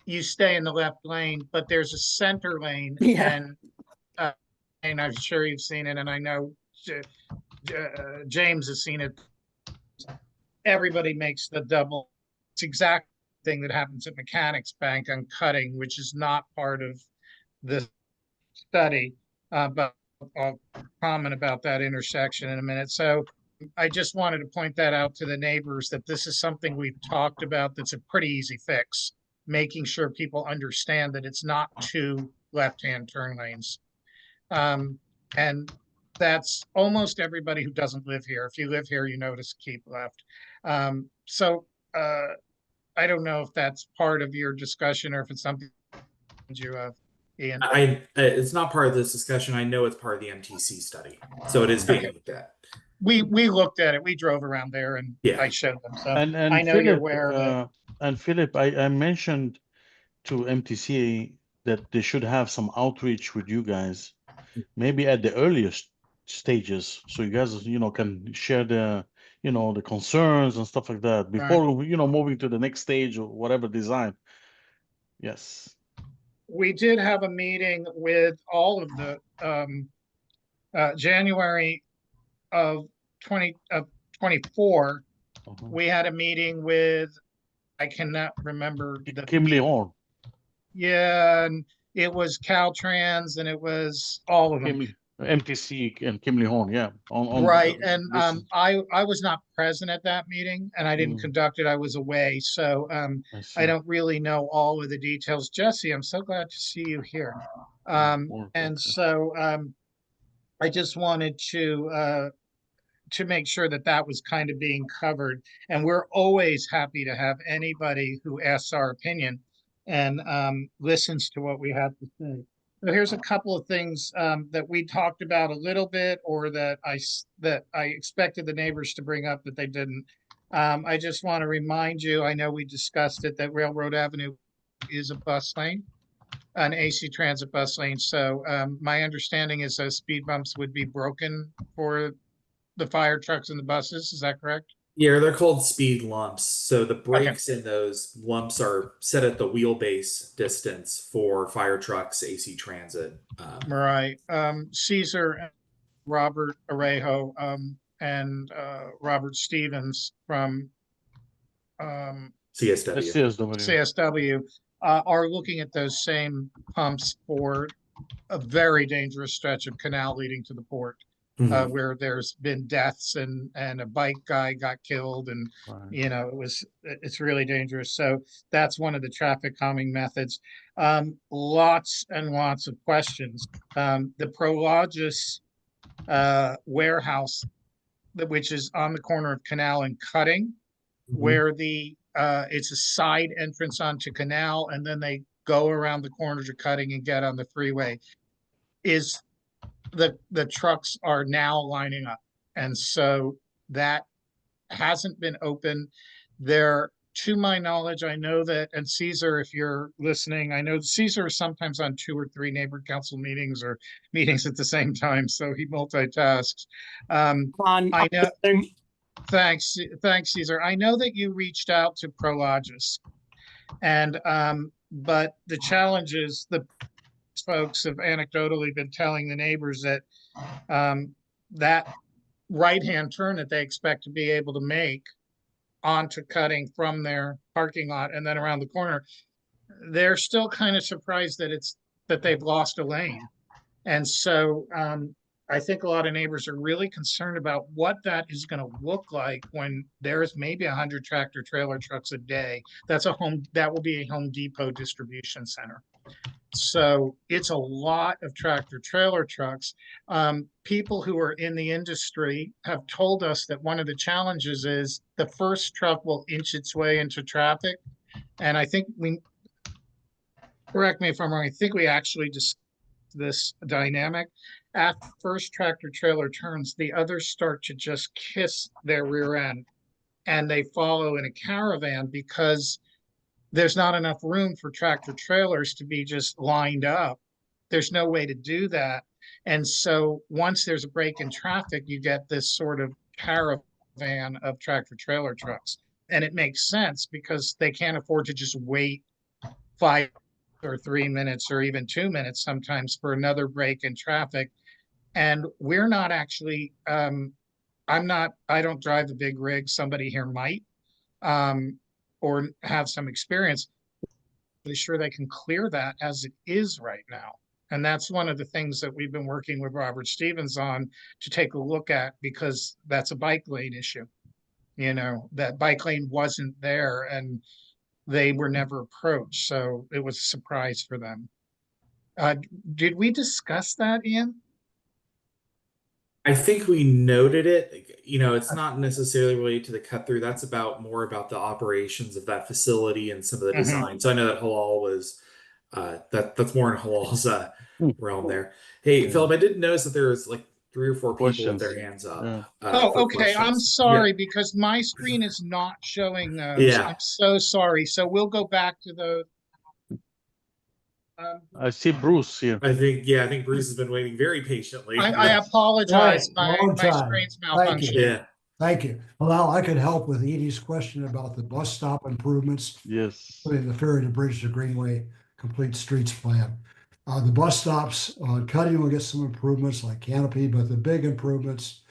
you stay in the left lane, but there's a center lane, Yeah. and I'm sure you've seen it, and I know James has seen it. Everybody makes the double. It's exact thing that happens at Mechanics Bank on Cutting, which is not part of the study, but I'll comment about that intersection in a minute. So I just wanted to point that out to the neighbors, that this is something we've talked about that's a pretty easy fix, making sure people understand that it's not two left-hand turn lanes. And that's almost everybody who doesn't live here. If you live here, you know to keep left. So I don't know if that's part of your discussion or if it's something you have, Ian. It's not part of this discussion. I know it's part of the MTC study, so it is being looked at. We looked at it. We drove around there, and Yeah. I showed them. So And I know you're Philip, aware of it. and Philip, I mentioned to MTCA that they should have some outreach with you guys, maybe at the earliest stages, so you guys, can share the, the concerns and stuff like that before, moving to the next stage or whatever design. Yes. We did have a meeting with all of the January of 2024. We had a meeting with, I cannot remember the Kimley Horn. Yeah, and it was Caltrans, and it was all of them. MTC and Kimley Horn, yeah. Right, and I was not present at that meeting, and I didn't Mm. conduct it. I was away, so I don't really know all of the details. Jesse, I'm so glad to see you here. And so I just wanted to make sure that that was kind of being covered. And we're always happy to have anybody who asks our opinion and listens to what we have to say. So here's a couple of things that we talked about a little bit, or that I expected the neighbors to bring up that they didn't. I just want to remind you, I know we discussed it, that Railroad Avenue is a bus lane, an AC Transit bus lane. So my understanding is those speed bumps would be broken for the fire trucks and the buses. Is that correct? Yeah, they're called speed lumps. So the brakes in those lumps are set at the wheelbase distance for fire trucks, AC Transit. Right. Caesar, Robert Arejo, and Robert Stevens from CSW. CSW are looking at those same pumps for a very dangerous stretch of canal leading to the port. Where there's been deaths and a bike guy got killed, and it's really dangerous. So that's one of the traffic calming methods. Lots and lots of questions. The Prologis warehouse, which is on the corner of Canal and Cutting, where it's a side entrance onto Canal, and then they go around the corner to Cutting and get on the freeway, is the trucks are now lining up. And so that hasn't been open there. To my knowledge, I know that, and Caesar, if you're listening, I know Caesar is sometimes on 2 or 3 neighbor council meetings or meetings at the same time, so he multitasks. I know. Thanks, Caesar. I know that you reached out to Prologis, and but the challenge is the folks have anecdotally been telling the neighbors that that right-hand turn that they expect to be able to make onto Cutting from their parking lot and then around the corner, they're still kind of surprised that they've lost a lane. And so I think a lot of neighbors are really concerned about what that is going to look like when there's maybe 100 tractor trailer trucks a day. That will be a Home Depot distribution center. So it's a lot of tractor trailer trucks. People who are in the industry have told us that one of the challenges is the first truck will inch its way into traffic. And I think correct me if I'm wrong, I think we actually discussed this dynamic. at first tractor trailer turns, the others start to just kiss their rear end and they follow in a caravan because there's not enough room for tractor trailers to be just lined up. There's no way to do that. And so once there's a break in traffic, you get this sort of caravan of tractor trailer trucks. And it makes sense because they can't afford to just wait 5 or 3 minutes or even 2 minutes sometimes for another break in traffic. And we're not actually, I don't drive a big rig. Somebody here might, or have some experience. Really sure they can clear that as it is right now. And that's one of the things that we've been working with Robert Stevens on to take a look at, because that's a bike lane issue. You know, that bike lane wasn't there and they were never approached. So it was a surprise for them. Did we discuss that, Ian? I think we noted it. You know, it's not necessarily related to the cut through. That's about more about the operations of that facility and some of the design. So I know that Hillal was that's more in Hilal's realm there. Hey, Philip, I did notice that there was like 3 or 4 people with their hands up. Oh, for okay. I'm questions. sorry because my screen is not showing those. Yeah. I'm so sorry. So we'll go back to the. I see Bruce here. I think Bruce has been waiting very patiently. I apologize. Right, My long time. screen's Thank you. malfunctioning. Yeah. Thank you. Well, I could help with Edie's question about the bus stop improvements, Yes. putting the ferry to bridge to Greenway complete streets plan. The bus stops on Cutting will get some improvements like canopy, but the big improvements,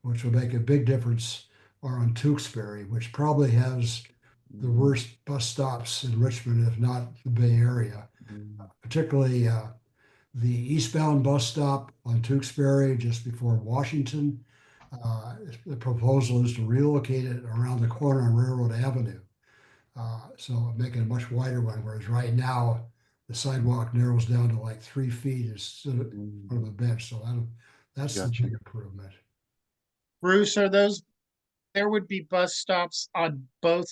which will make a big difference, are on Tewksbury, which probably has the worst bus stops in Richmond, if not the Bay Area. Particularly the eastbound bus stop on Tewksbury just before Washington. The proposal is to relocate it around the corner on Railroad Avenue. So make it a much wider one, whereas right now the sidewalk narrows down to like 3 feet instead of front of a bench. So that's the big improvement. Bruce, are those, there would be bus stops on both,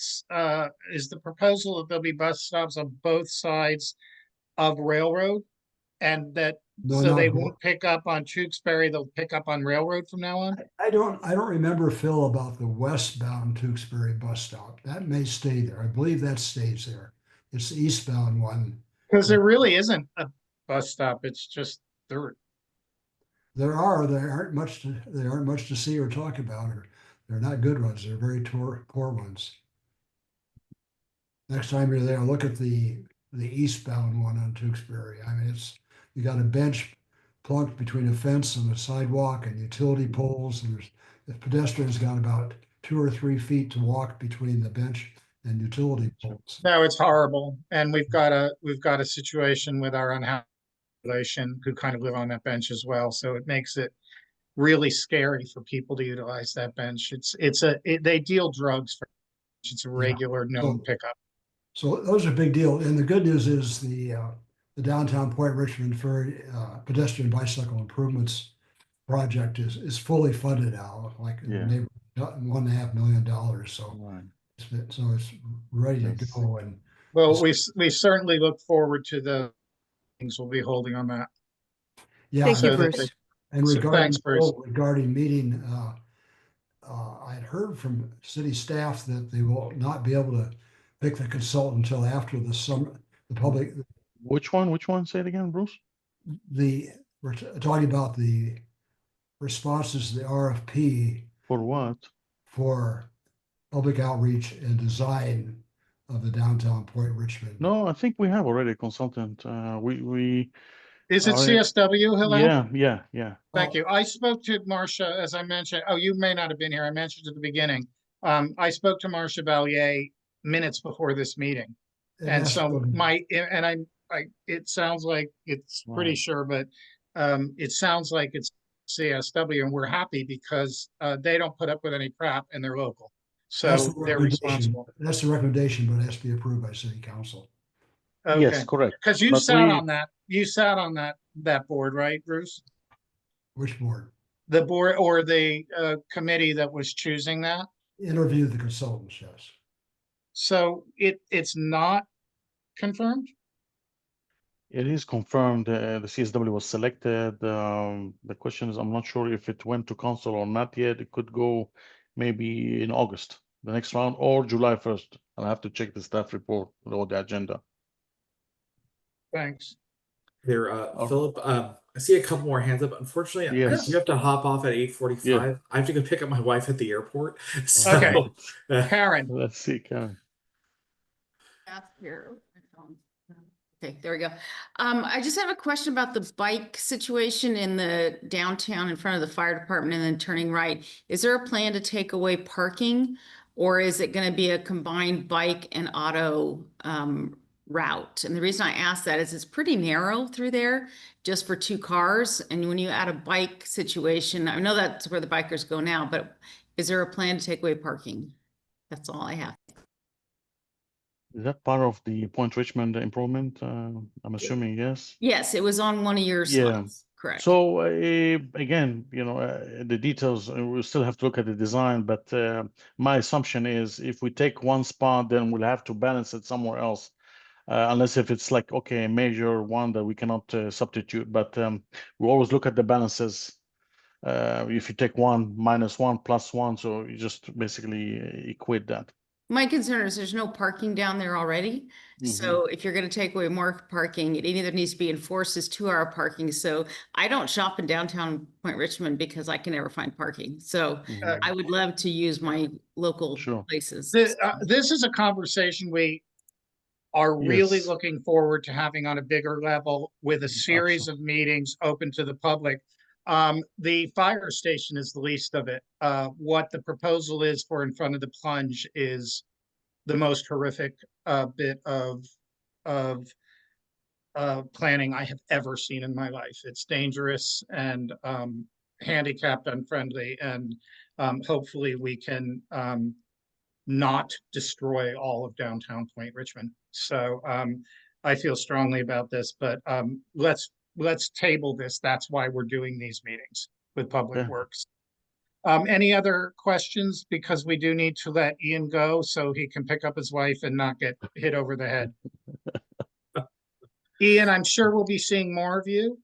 is the proposal that there'll be bus stops on both sides of Railroad? And that, No, so not they both. won't pick up on Tewksbury, they'll pick up on Railroad from now on? I don't remember, Phil, about the westbound Tewksbury bus stop. That may stay there. I believe that stays there. It's the eastbound one. Because there really isn't a bus stop, it's just dirt. There aren't much to see or talk about, or they're not good ones. They're very poor ones. Next time you're there, look at the eastbound one on Tewksbury. I mean, you got a bench plunked between a fence and a sidewalk and utility poles, and the pedestrians got about 2 or 3 feet to walk between the bench and utility poles. No, it's horrible. And we've got a situation with our unhoused population who kind of live on that bench as well. So it makes it really scary for people to utilize that bench. They deal drugs for, it's a regular known pickup. So those are a big deal. And the good news is the downtown Point Richmond Ferry pedestrian bicycle improvements project is fully funded now, like $1.5 million. So it's ready to go. And well, we certainly look forward to the things we'll be holding on that. Yeah. Thank you, Bruce. And Thanks, Bruce. regarding meeting, I'd heard from city staff that they will not be able to pick the consultant until after the summer. The public. Which one? Say it again, Bruce. We're talking about the responses to the RFP. For what? For public outreach and design of the downtown Point Richmond. No, I think we have already a consultant. We Is it CSW, Hillal? Yeah. Thank you. I spoke to Marcia, as I mentioned. Oh, you may not have been here. I mentioned at the beginning. I spoke to Marcia Valier minutes before this meeting. And so it sounds like it's pretty sure, but it sounds like it's CSW, and we're happy because they don't put up with any crap and they're local. So they're responsible. That's the recommendation, but it has to be approved by city council. Okay. Yes, correct. Because you sat on that. You sat on that board, right, Bruce? Which board? The board or the committee that was choosing that? Interview the consultants, yes. So it's not confirmed? It is confirmed, the CSW was selected. The question is, I'm not sure if it went to council or not yet. It could go maybe in August, the next round, or July 1st. I'll have to check the staff report or the agenda. Thanks. There, Philip, I see a couple more hands up. Unfortunately, I Yes. do have to hop off at 8:45. Yeah. I have to go pick up my wife at the airport. So, Okay. Karen. Let's see, Karen. Here. Okay, there we go. I just have a question about the bike situation in the downtown in front of the fire department and then turning right. Is there a plan to take away parking, or is it going to be a combined bike and auto route? And the reason I ask that is it's pretty narrow through there just for 2 cars. And when you add a bike situation, I know that's where the bikers go now, but is there a plan to take away parking? That's all I have. Is that part of the Point Richmond improvement? I'm assuming yes. Yes, it was on one of your Yeah. slides, correct. So again, the details, we'll still have to look at the design, but my assumption is if we take one spot, then we'll have to balance it somewhere else. Unless if it's like, okay, a major one that we cannot substitute, but we always look at the balances. If you take 1 minus 1 plus 1, so you just basically equate that. My concern is there's no parking down there already. So if you're going to take away more parking, it either needs to be enforced as 2-hour parking. So I don't shop in downtown Point Richmond because I can never find parking. So I would love to use my local places. This is a conversation we are really Yes. looking forward to having on a bigger level with a series of meetings open to the public. The fire station is the least of it. What the proposal is for in front of the plunge is the most horrific bit of planning I have ever seen in my life. It's dangerous and handicapped unfriendly, and hopefully we can not destroy all of downtown Point Richmond. So I feel strongly about this, but let's table this. That's why we're doing these meetings with Public Works. Any other questions? Because we do need to let Ian go so he can pick up his wife and not get hit over the head. Ian, I'm sure we'll be seeing more of you.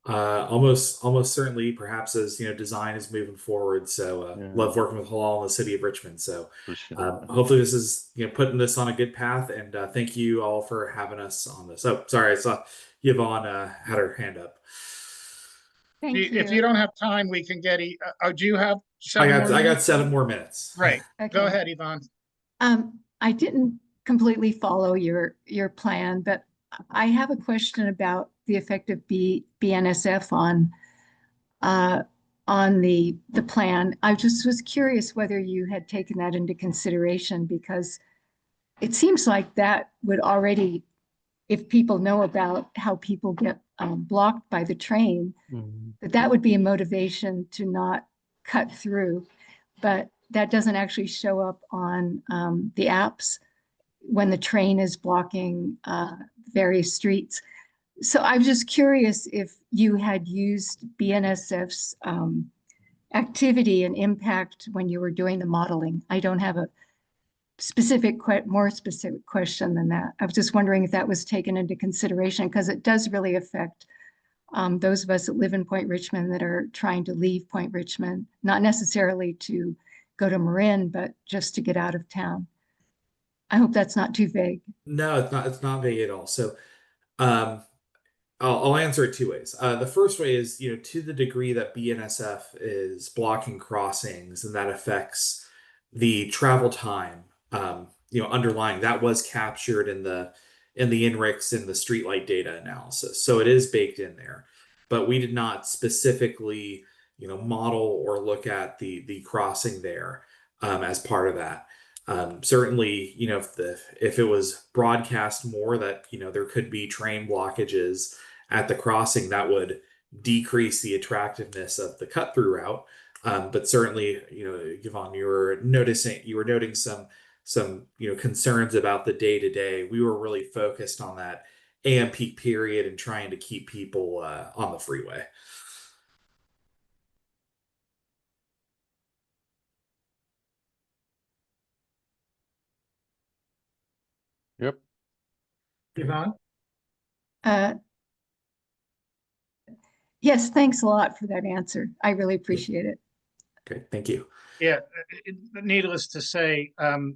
Almost certainly, perhaps as design is moving forward. So love working with Hillal and the city of Richmond. So hopefully this is putting this on a good path. And thank you all for having us on this. Oh, sorry, I saw Yvonne had her hand up. Thank you. If you don't have time, we can get. Do you have? I got 7 more minutes. Right. Okay. Go ahead, Yvonne. I didn't completely follow your plan, but I have a question about the effect of BNSF on the plan. I just was curious whether you had taken that into consideration, because it seems like that would already, if people know about how people get blocked by the train, that would be a motivation to not cut through. But that doesn't actually show up on the apps when the train is blocking various streets. So I'm just curious if you had used BNSF's activity and impact when you were doing the modeling. I don't have a more specific question than that. I was just wondering if that was taken into consideration, because it does really affect those of us that live in Point Richmond that are trying to leave Point Richmond, not necessarily to go to Marin, but just to get out of town. I hope that's not too vague. No, it's not. It's not vague at all. So, I'll answer it 2 ways. The first way is, to the degree that BNSF is blocking crossings and that affects the travel time, underlying that was captured in the INRIX and the streetlight data analysis. So it is baked in there, but we did not specifically, model or look at the crossing there as part of that. Certainly, if it was broadcast more that, there could be train blockages at the crossing, that would decrease the attractiveness of the cut through route. But certainly, Yvonne, you were noting some concerns about the day to day. We were really focused on that AM peak period and trying to keep people on the freeway. Yep. Yvonne? Yes, thanks a lot for that answer. I really appreciate it. Okay, thank you. Yeah, needless to say, and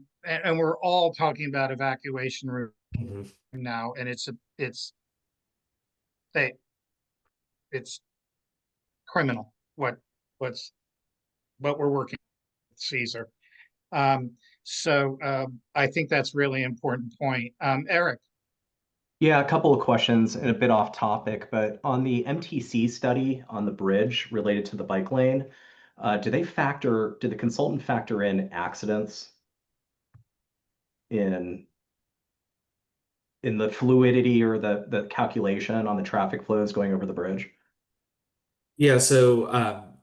we're all talking about evacuation route now, and it's criminal what we're working with Caesar. So I think that's really important point. Eric. Yeah, a couple of questions and a bit off topic, but on the MTC study on the bridge related to the bike lane, did the consultant factor in accidents in the fluidity or the calculation on the traffic flows going over the bridge? Yeah, so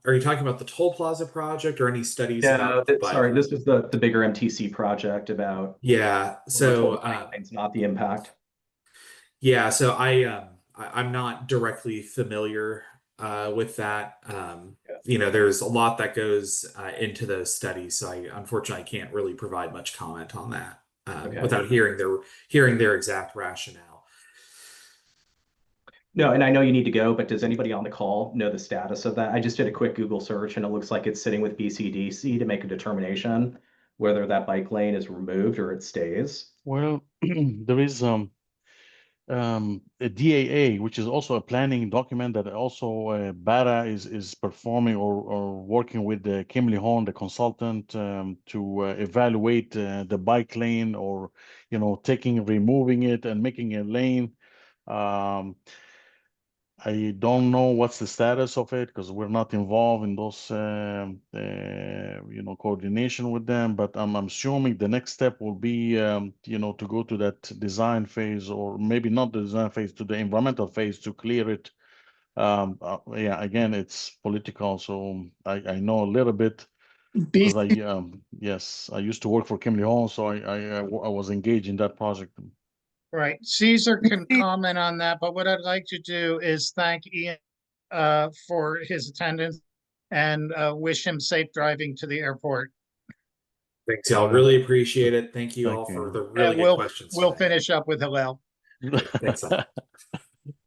are you talking about the toll plaza project or any studies about the bike? Sorry, this is the bigger MTC project about so it's not the impact. Yeah, so I'm not directly familiar with that. There's a lot that goes into those studies, so I unfortunately can't really provide much comment on that without hearing their exact rationale. No, and I know you need to go, but does anybody on the call know the status of that? I just did a quick Google search and it looks like it's sitting with BCDC to make a determination whether that bike lane is removed or it stays. Well, there is a DAA, which is also a planning document that also BARA is performing or working with Kimley Horn, the consultant, to evaluate the bike lane, or removing it and making a lane. I don't know what's the status of it because we're not involved in those, coordination with them. But I'm assuming the next step will be, to go to that design phase, or maybe not the design phase, to the environmental phase to clear it. Yeah, again, it's political, so I know a little bit because I used to work for Kimley Hall, so I was engaged in that project. Right. Caesar can comment on that, but what I'd like to do is thank Ian for his attendance and wish him safe driving to the airport. Thanks, y'all. Really appreciate it. Thank you all for the really good questions. We'll finish up with Hillel. Thanks.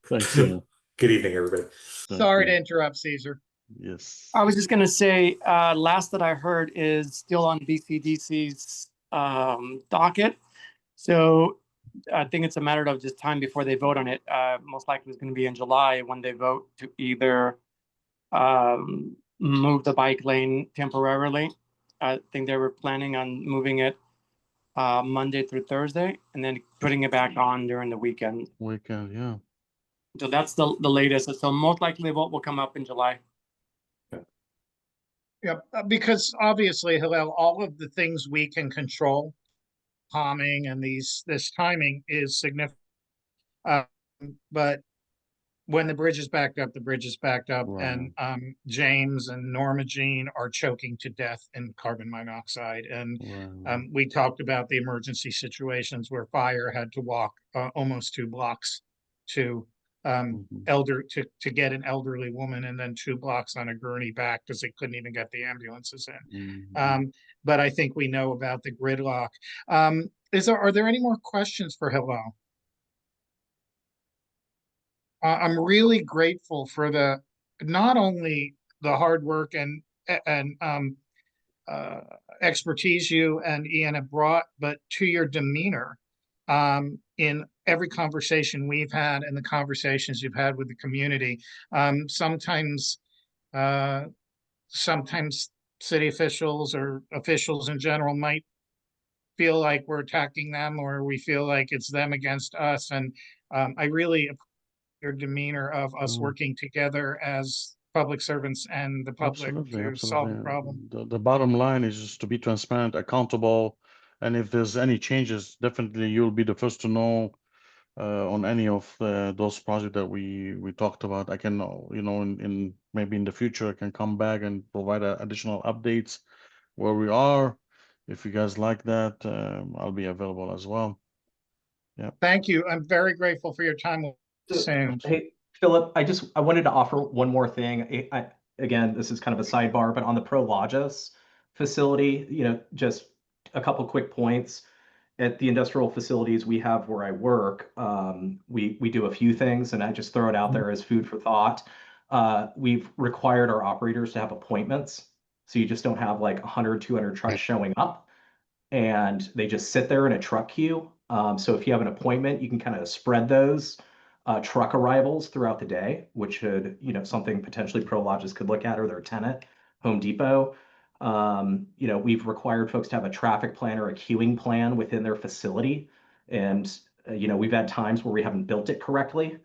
Thanks. Good evening, everybody. Sorry to interrupt, Caesar. Yes. I was just going to say, last that I heard is still on BCDC's docket. So I think it's a matter of just time before they vote on it. Most likely it's going to be in July when they vote to either move the bike lane temporarily. I think they were planning on moving it Monday through Thursday and then putting it back on during the weekend. Yeah. So that's the latest. So most likely the vote will come up in July. Yeah, because obviously, Hillel, all of the things we can control, calming and this timing is significant. But when the bridge is backed up, the bridge is backed up, and James and Norma Jean are choking to death in carbon monoxide. And we talked about the emergency situations where fire had to walk almost 2 blocks to to get an elderly woman, and then 2 blocks on a gurney back because they couldn't even get the ambulances in. But I think we know about the gridlock. Are there any more questions for Hillel? I'm really grateful for not only the hard work and expertise you and Ian have brought, but to your demeanor in every conversation we've had and the conversations you've had with the community. Sometimes city officials or officials in general might feel like we're attacking them, or we feel like it's them against us. And I really appreciate your demeanor of us working together as public servants and the public to solve the problem. The bottom line is just to be transparent, accountable, and if there's any changes, definitely you'll be the first to know on any of those projects that we talked about. I can, in maybe in the future, I can come back and provide additional updates where we are. If you guys like that, I'll be available as well. Yeah. Thank you. I'm very grateful for your time. Hey, Philip, I wanted to offer one more thing. Again, this is kind of a sidebar, but on the Prologis facility, just a couple quick points. at the industrial facilities we have where I work, we do a few things, and I just throw it out there as food for thought. We've required our operators to have appointments. So you just don't have like 100, 200 trucks showing up and they just sit there in a truck queue. So if you have an appointment, you can kind of spread those truck arrivals throughout the day, which should, something potentially Prologis could look at, or their tenant, Home Depot. We've required folks to have a traffic plan or a queuing plan within their facility. And, we've had times where we haven't built it correctly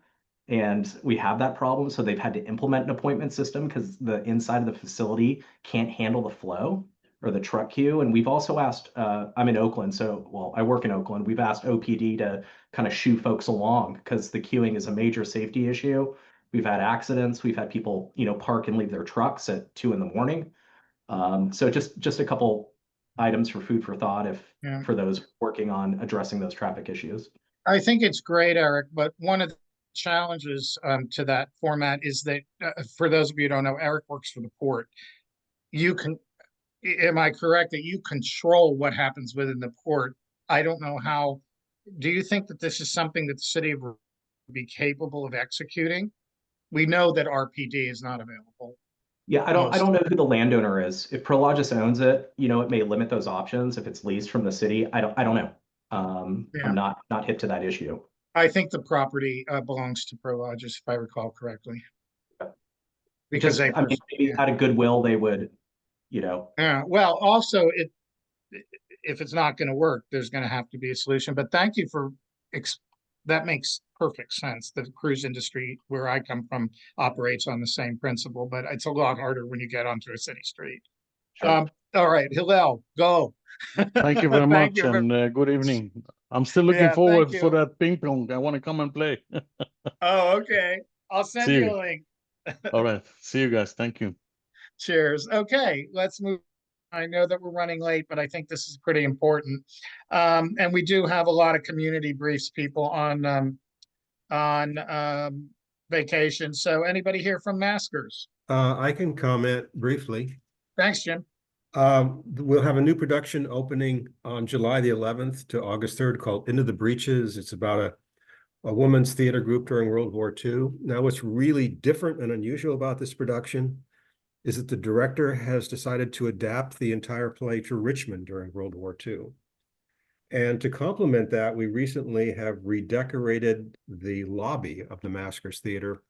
and we have that problem. So they've had to implement an appointment system because the inside of the facility can't handle the flow or the truck queue. And we've also asked, I'm in Oakland, I work in Oakland. We've asked OPD to kind of shoo folks along because the queuing is a major safety issue. We've had accidents. We've had people, park and leave their trucks at 2 a.m. So just a couple items for food for thought for those working on addressing those traffic issues. I think it's great, Eric, but one of the challenges to that format is that for those of you who don't know, Eric works for the port. Am I correct that you control what happens within the port? I don't know how. Do you think that this is something that the city would be capable of executing? We know that RPD is not available. Yeah, I don't know who the landowner is. If Prologis owns it, it may limit those options. If it's leased from the city, I don't know. I'm not hip to that issue. I think the property belongs to Prologis, if I recall correctly. Because maybe out of goodwill they would, Yeah. Well, also if it's not going to work, there's going to have to be a solution. But thank you for that makes perfect sense. The cruise industry where I come from operates on the same principle, but it's a lot harder when you get onto a city street. Sure. All right, Hillel, go. Thank you very much, and good evening. I'm still looking forward for that ping pong. I want to come and play. Oh, okay. I'll send you a link. All right. See you guys. Thank you. Cheers. Okay, let's move. I know that we're running late, but I think this is pretty important. And we do have a lot of community briefs people on vacation. So anybody here from Maskers? I can comment briefly. Thanks, Jim. We'll have a new production opening on July the 11th to August 3rd called Into the Breaches. It's about a women's theater group during World War II. Now, what's really different and unusual about this production is that the director has decided to adapt the entire play to Richmond during World War II. And to complement that, we recently have redecorated the lobby of the Maskers Theater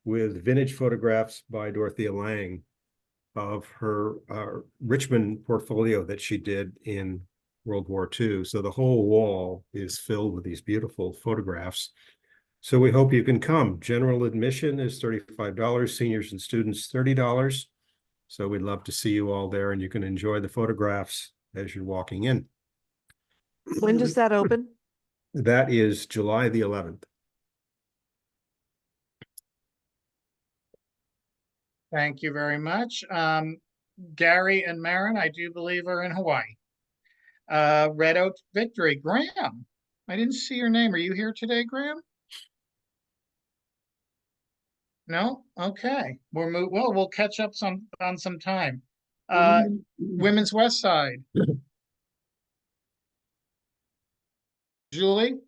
with vintage photographs by Dorothea Lange of her Richmond portfolio that she did in World War II. So the whole wall is filled with these beautiful photographs. So we hope you can come. General admission is $35, seniors and students $30. So we'd love to see you all there, and you can enjoy the photographs as you're walking in. When does that open? That is July the 11th. Thank you very much. Gary and Marin, I do believe, are in Hawaii. Red Oak Victory. Graham, I didn't see your name. Are you here today, Graham? No? Okay. We'll catch up on some time. Women's West Side. Julie?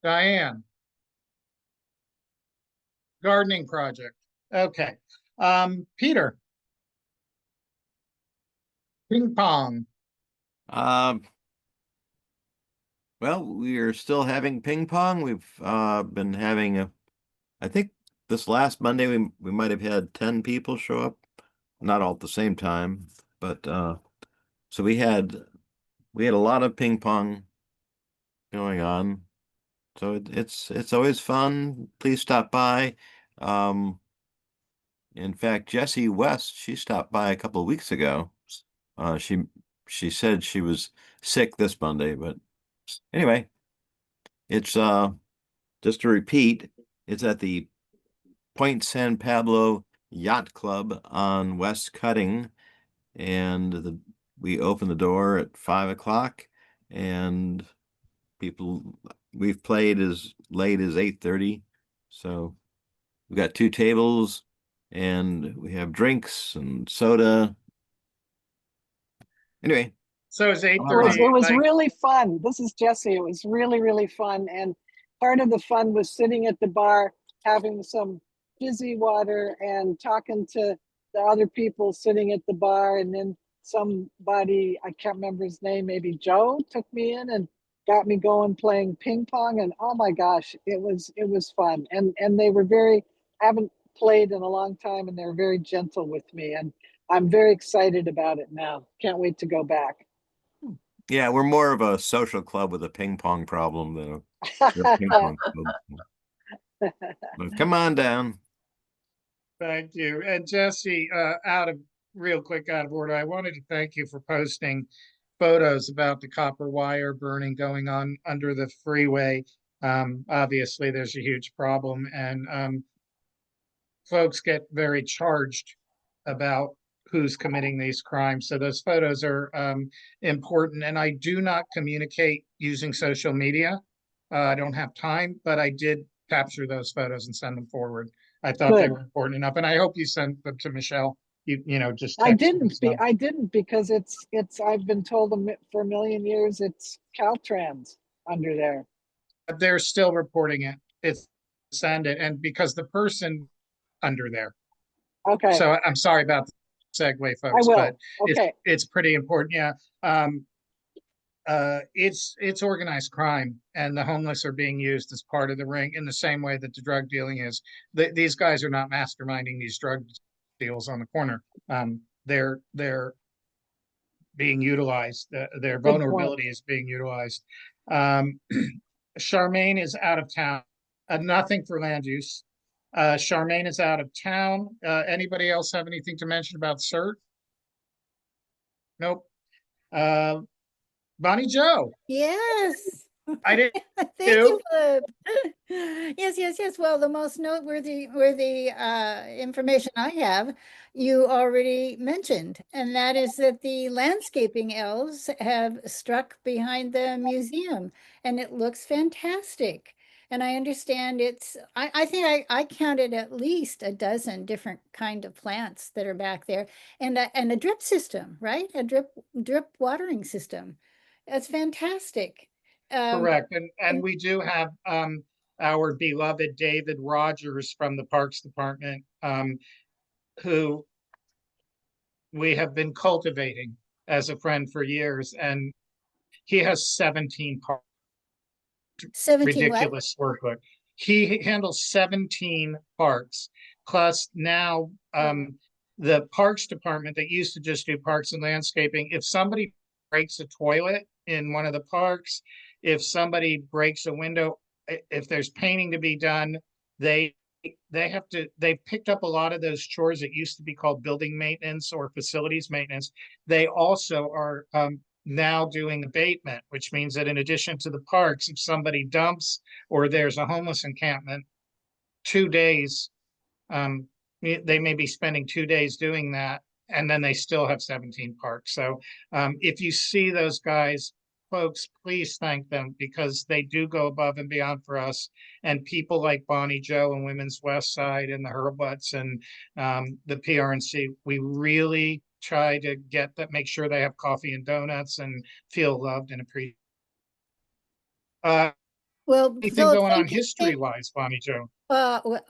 Diane? Gardening project. Okay. Peter? Ping pong. Well, we are still having ping pong. We've been having I think this last Monday we might have had 10 people show up, not all at the same time, but so we had a lot of ping pong going on. So it's always fun. Please stop by. In fact, Jessie West, she stopped by a couple of weeks ago. She said she was sick this Monday, but anyway, it's just to repeat, it's at the Point San Pablo Yacht Club on West Cutting, and we open the door at 5 o'clock, and we've played as late as 8:30. So we've got 2 tables, and we have drinks and soda. Anyway, So it's eight All It was, thirty. right. it was really fun. This is Jesse. It was really, really fun. And part of the fun was sitting at the bar, having some fizzy water and talking to the other people sitting at the bar. And then somebody, I can't remember his name, maybe Joe, took me in and got me going playing ping pong. And oh my gosh, it was fun. And they were very, haven't played in a long time, and they're very gentle with me. And I'm very excited about it now. Can't wait to go back. Yeah, we're more of a social club with a ping pong problem than a ping pong club. But come on down. Thank you. And Jesse, real quick, out of order, I wanted to thank you for posting photos about the copper wire burning going on under the freeway. Obviously, there's a huge problem, and folks get very charged about who's committing these crimes. So those photos are important. And I do not communicate using social media. I don't have time, but I did capture those photos and send them forward. I thought they Good. were important enough, and I hope you sent them to Michelle. You know, just I text them didn't stuff. I didn't because it's I've been told for a million years it's Caltrans under there. But they're still reporting it. It's send it, and because the person under there. Okay. So I'm sorry about the segue, I folks, will. but Okay. it's pretty important. Yeah. It's organized crime, and the homeless are being used as part of the ring in the same way that the drug dealing is. These guys are not masterminding these drug deals on the corner. They're being utilized. Their Good vulnerability is being utilized. Charmaine is out of town. Nothing for land use. Charmaine is out of town. Anybody else have anything to mention about CERT? Nope. Bonnie Joe. Yes. I didn't. Thank you, Flip. Yes. Well, the most noteworthy information I have, you already mentioned, and that is that the landscaping elves have struck behind the museum, and it looks fantastic. And I understand I think I counted at least a dozen different kind of plants that are back there, and a drip system, right? A drip watering system. That's fantastic. Correct. And we do have our beloved David Rogers from the Parks Department, who we have been cultivating as a friend for years, and he has 17 parks. 17 ridiculous workload. He handles 17 parks, plus now the Parks Department that used to just do parks and landscaping. If somebody breaks a toilet in one of the parks, if somebody breaks a window, if there's painting to be done, they've picked up a lot of those chores that used to be called building maintenance or facilities maintenance. They also are now doing abatement, which means that in addition to the parks, if somebody dumps or there's a homeless encampment, 2 days, they may be spending 2 days doing that, and then they still have 17 parks. So if you see those guys, folks, please thank them, because they do go above and beyond for us. And people like Bonnie Joe and Women's West Side and the Hurlbutts and the PRNC, we really try to get that, make sure they have coffee and donuts and feel loved and appreciated. Well, Anything Philip, going on thank you. history-wise, Bonnie Joe? Well,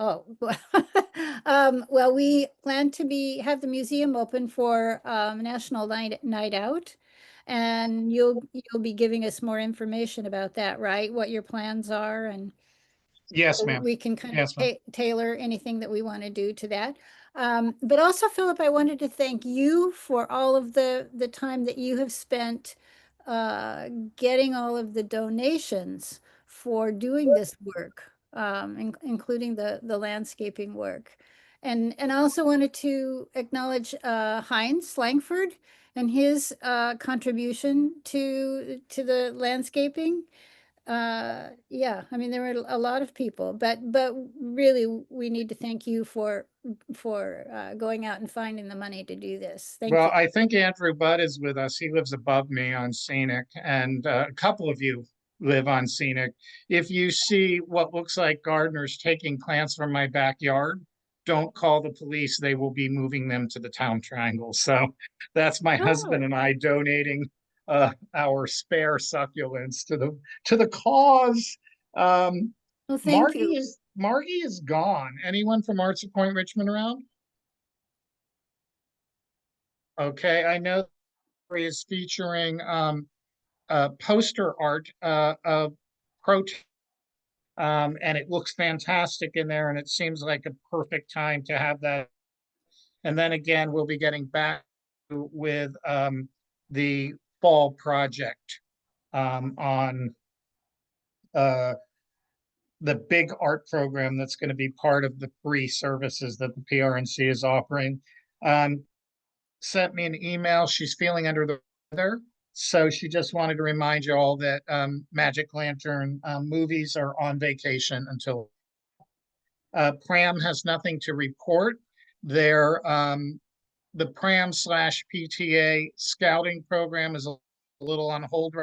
we plan to have the museum open for National Night Out, and you'll be giving us more information about that, right? What your plans are, and Yes, so ma'am. we can kind Yes, of ma'am. tailor anything that we want to do to that. But also, Philip, I wanted to thank you for all of the time that you have spent getting all of the donations for doing this work, including the landscaping work. And I also wanted to acknowledge Heinz Langford and his contribution to the landscaping. Yeah, I mean, there were a lot of people, but really we need to thank you for going out and finding the money to do this. Thank Well, you. I think Andrew Budd is with us. He lives above me on Scenic, and a couple of you live on Scenic. If you see what looks like gardeners taking plants from my backyard, don't call the police. They will be moving them to the town triangle. So that's my husband and I donating our spare succulents to the cause. Well, thank you. Margie is gone. Anyone from Arts at Point Richmond around? Okay, I know is featuring poster art of protest. And it looks fantastic in there, and it seems like a perfect time to have that. And then again, we'll be getting back with the fall project on the big art program that's going to be part of the free services that the PRNC is offering. Sent me an email. She's feeling under the weather. So she just wanted to remind you all that Magic Lantern movies are on vacation until Pram has nothing to report. Their the Pram/PTA scouting program is a little on hold.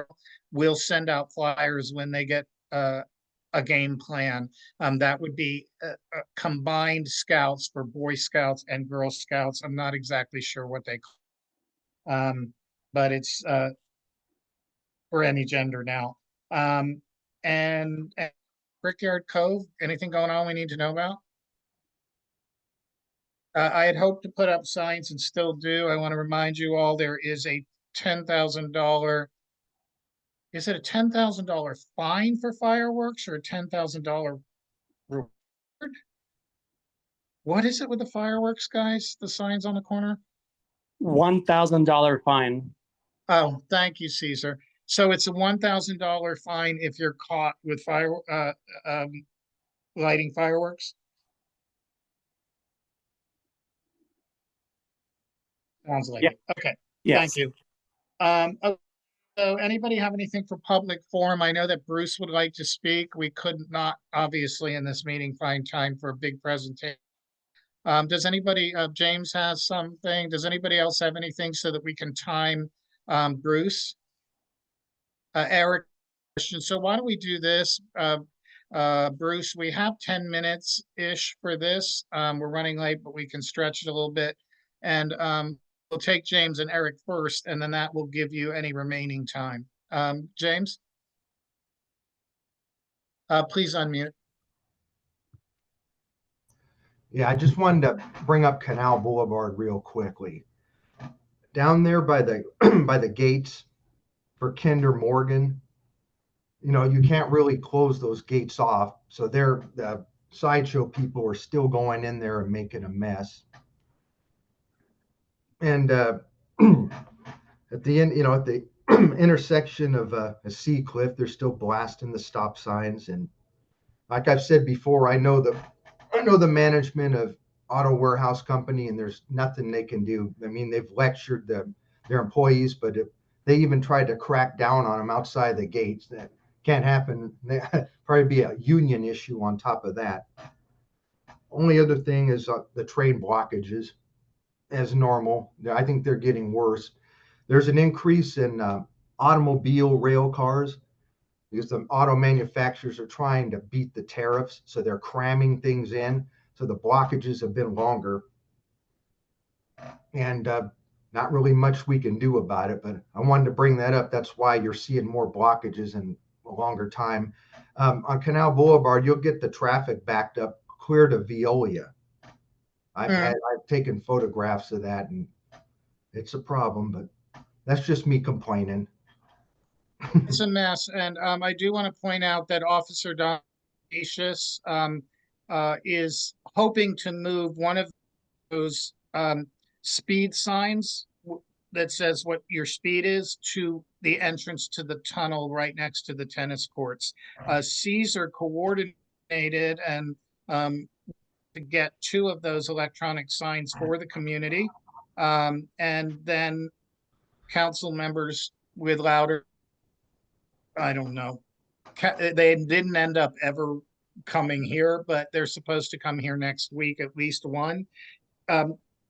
We'll send out flyers when they get a game plan. That would be combined scouts for Boy Scouts and Girl Scouts. I'm not exactly sure what they call, but it's for any gender now. And Brickyard Cove, anything going on we need to know about? I had hoped to put up signs and still do. I want to remind you all there is a $10,000. Is it a $10,000 fine for fireworks or a $10,000 reward? What is it with the fireworks, guys? The signs on the corner? $1,000 fine. Oh, thank you, Caesar. So it's a $1,000 fine if you're caught with lighting fireworks. Sounds like it. Okay. Yes. Thank you. So anybody have anything for public forum? I know that Bruce would like to speak. We could not, obviously, in this meeting find time for a big presentation. Does anybody, James has something. Does anybody else have anything so that we can time Bruce? Eric, question. So why don't we do this? Bruce, we have 10 minutes-ish for this. We're running late, but we can stretch it a little bit. And we'll take James and Eric first, and then that will give you any remaining time. James? Please unmute. Yeah, I just wanted to bring up Canal Boulevard real quickly. Down there by the by the gates for Kinder Morgan, you know, you can't really close those gates off. So the sideshow people are still going in there and making a mess. And at the end, you know, at the intersection of a Sea Cliff, they're still blasting the stop signs. And like I've said before, I know the management of Auto Warehouse Company, and there's nothing they can do. I mean, they've lectured their employees, but if they even tried to crack down on them outside the gates, that can't happen. Probably be a union issue on top of that. Only other thing is the train blockages, as normal. I think they're getting worse. There's an increase in automobile rail cars because the auto manufacturers are trying to beat the tariffs, so they're cramming things in. So the blockages have been longer, and not really much we can do about it. But I wanted to bring that up. That's why you're seeing more blockages in a longer time. On Canal Boulevard, you'll get the traffic backed up clear to Veolia. I've taken photographs of that, and it's a problem. But that's just me complaining. It's a mess, and I do want to point out that Officer Don is hoping to move one of those speed signs that says what your speed is to the entrance to the tunnel right next to the tennis courts. Caesar coordinated and to get 2 of those electronic signs for the community, and then council members with louder, I don't know. They didn't end up ever coming here, but they're supposed to come here next week, at least one.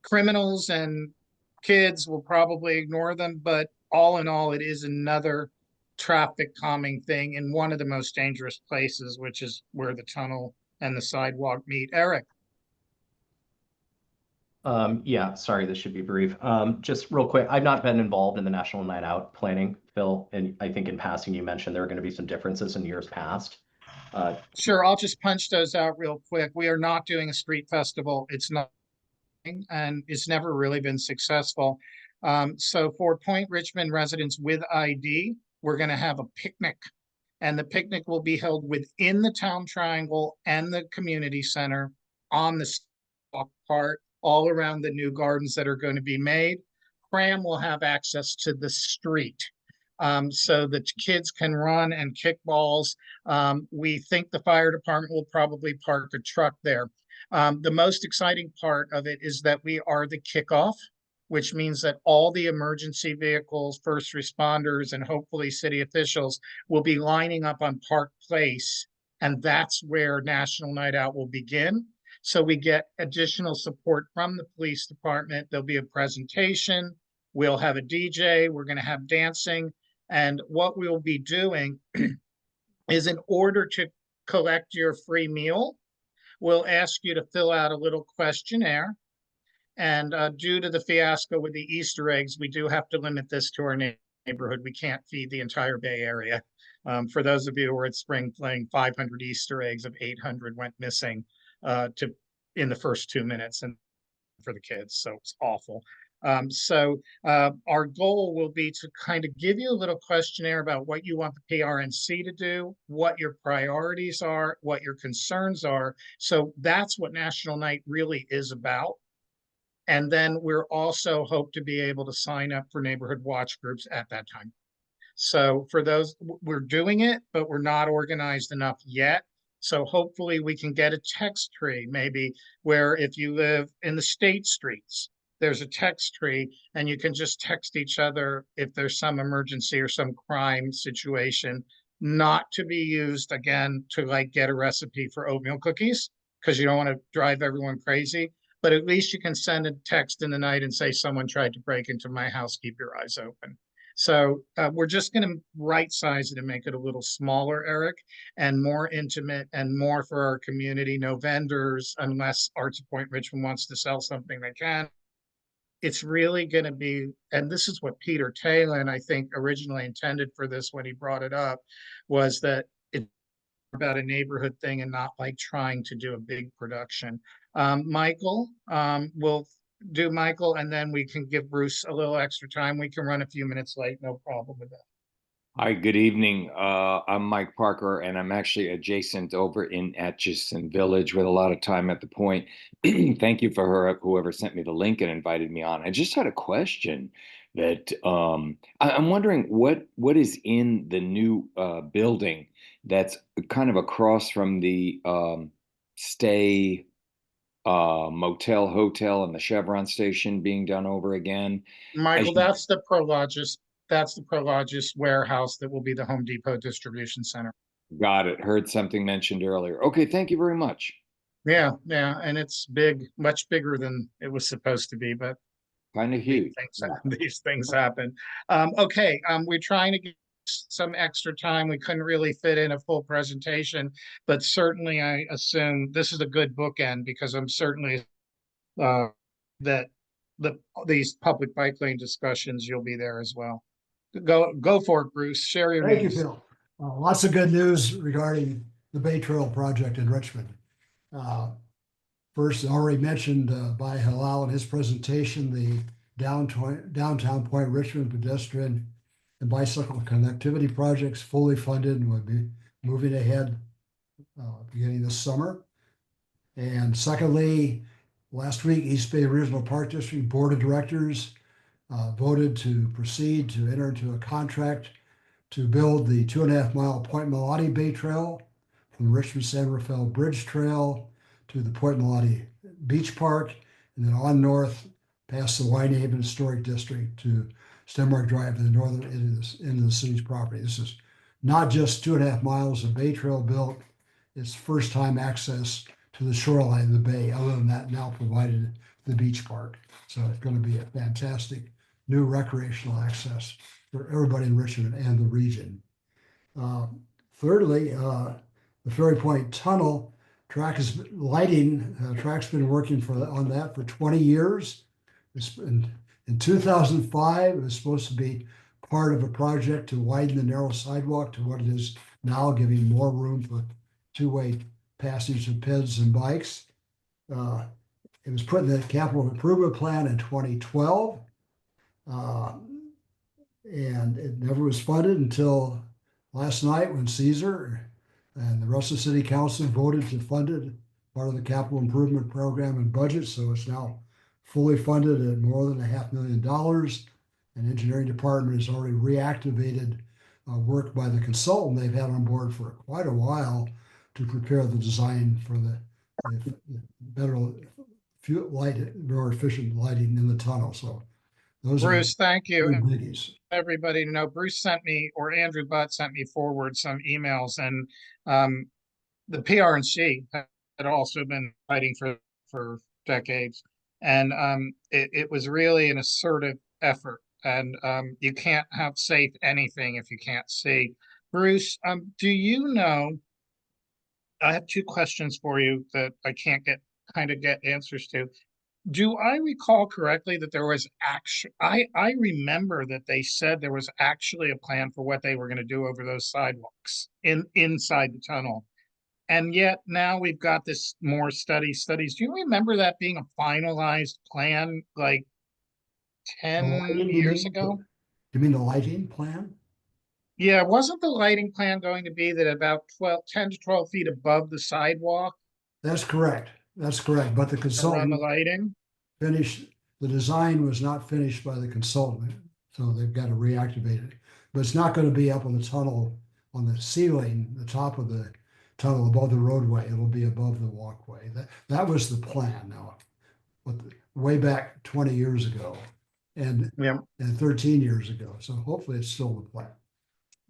Criminals and kids will probably ignore them, but all in all, it is another traffic calming thing in one of the most dangerous places, which is where the tunnel and the sidewalk meet. Eric. Yeah, sorry, this should be brief. Just real quick, I've not been involved in the National Night Out planning, Phil, and I think in passing you mentioned there are going to be some differences in years past. Sure, I'll just punch those out real quick. We are not doing a street festival. It's not, and it's never really been successful. So for Point Richmond residents with ID, we're going to have a picnic, and the picnic will be held within the town triangle and the community center on the sidewalk part, all around the new gardens that are going to be made. Pram will have access to the street. So that kids can run and kick balls. We think the fire department will probably park a truck there. The most exciting part of it is that we are the kickoff, which means that all the emergency vehicles, first responders, and hopefully city officials will be lining up on Park Place. And that's where National Night Out will begin. So we get additional support from the police department. There'll be a presentation. We'll have a DJ. We're going to have dancing. And what we'll be doing is, in order to collect your free meal, we'll ask you to fill out a little questionnaire. And due to the fiasco with the Easter eggs, we do have to limit this to our neighborhood. We can't feed the entire Bay Area. For those of you who were at Spring Fling, 500 Easter eggs of 800 went missing in the first 2 minutes, and for the kids, so it's awful. Our goal will be to kind of give you a little questionnaire about what you want the PRNC to do, what your priorities are, what your concerns are. So that's what National Night really is about. And then we're also hope to be able to sign up for neighborhood watch groups at that time. So for those, we're doing it, but we're not organized enough yet. So hopefully we can get a text tree, maybe, where if you live in the state streets, there's a text tree and you can just text each other if there's some emergency or some crime situation, not to be used again to like get a recipe for oatmeal cookies, because you don't want to drive everyone crazy. But at least you can send a text in the night and say, someone tried to break into my house, keep your eyes open. So we're just going to right size it and make it a little smaller, Eric, and more intimate and more for our community. No vendors, unless Arts of Point Richmond wants to sell something they can. It's really going to be, and this is what Peter Taylor, I think, originally intended for this when he brought it up, was that it's about a neighborhood thing and not like trying to do a big production. Michael, we'll do Michael, and then we can give Bruce a little extra time. We can run a few minutes late, no problem with that. Hi, good evening. I'm Mike Parker, and I'm actually adjacent over in Atchison Village with a lot of time at the Point. Thank you for whoever sent me the link and invited me on. I just had a question that I'm wondering what is in the new building that's kind of across from the Stay Motel Hotel and the Chevron station being done over again. Michael, that's the Prologis. That's the Prologis warehouse that will be the Home Depot distribution center. Got it. Heard something mentioned earlier. Okay, thank you very much. Yeah, and it's big, much bigger than it was supposed to be, but kind of huge. These things happen. Okay, we're trying to get some extra time. We couldn't really fit in a full presentation, but certainly I assume this is a good bookend, because I'm certainly that these public bike lane discussions, you'll be there as well. Go for it, Bruce. Share your Thank news. you, Phil. Lots of good news regarding the Bay Trail project in Richmond. First, already mentioned by Hillal in his presentation, the downtown Point Richmond pedestrian and bicycle connectivity projects fully funded and will be moving ahead beginning this summer. And secondly, last week, East Bay Regional Park District Board of Directors voted to proceed to enter into a contract to build the 2.5 mile Point Melati Bay Trail from the Richmond-San Rafael Bridge Trail to the Point Melati Beach Park, and then on north past the Winehaven Historic District to Stenmark Drive to the northern end of the city's property. This is not just 2.5 miles of Bay Trail built, it's first time access to the shoreline of the bay, other than that now provided the beach park. So it's going to be a fantastic new recreational access for everybody in Richmond and the region. Thirdly, the Ferry Point Tunnel Track's been working on that for 20 years. In 2005, it was supposed to be part of a project to widen the narrow sidewalk to what it is now, giving more room for two-way passage of peds and bikes. It was put in the capital improvement plan in 2012. And it never was funded until last night when Caesar and the rest of the city council voted to fund it, part of the capital improvement program and budget. So it's now fully funded at more than $500,000. And engineering department has already reactivated work by the consultant they've had on board for quite a while to prepare the design for the better light, more efficient lighting in the tunnel. So those Bruce, thank you. biggies. Everybody to know, Bruce sent me, or Andrew Butt sent me forward some emails, and the PRNC had also been fighting for decades, and it was really an assertive effort. And you can't have safe anything if you can't see. Bruce, do you know? I have two questions for you that I can't get answers to. Do I recall correctly that there was I remember that they said there was actually a plan for what they were going to do over those sidewalks inside the tunnel. And yet now we've got this more studies. Do you remember that being a finalized plan like 10 years ago? You mean the lighting plan? Yeah, wasn't the lighting plan going to be that about 10 to 12 feet above the sidewalk? That's correct. That's correct. But the Around consultant the lighting? finished, the design was not finished by the consultant, so they've got to reactivate it. But it's not going to be up on the tunnel, on the ceiling, the top of the tunnel above the roadway. It'll be above the walkway. That was the plan now, but way back 20 years ago and 13 years ago. So hopefully it's still the plan.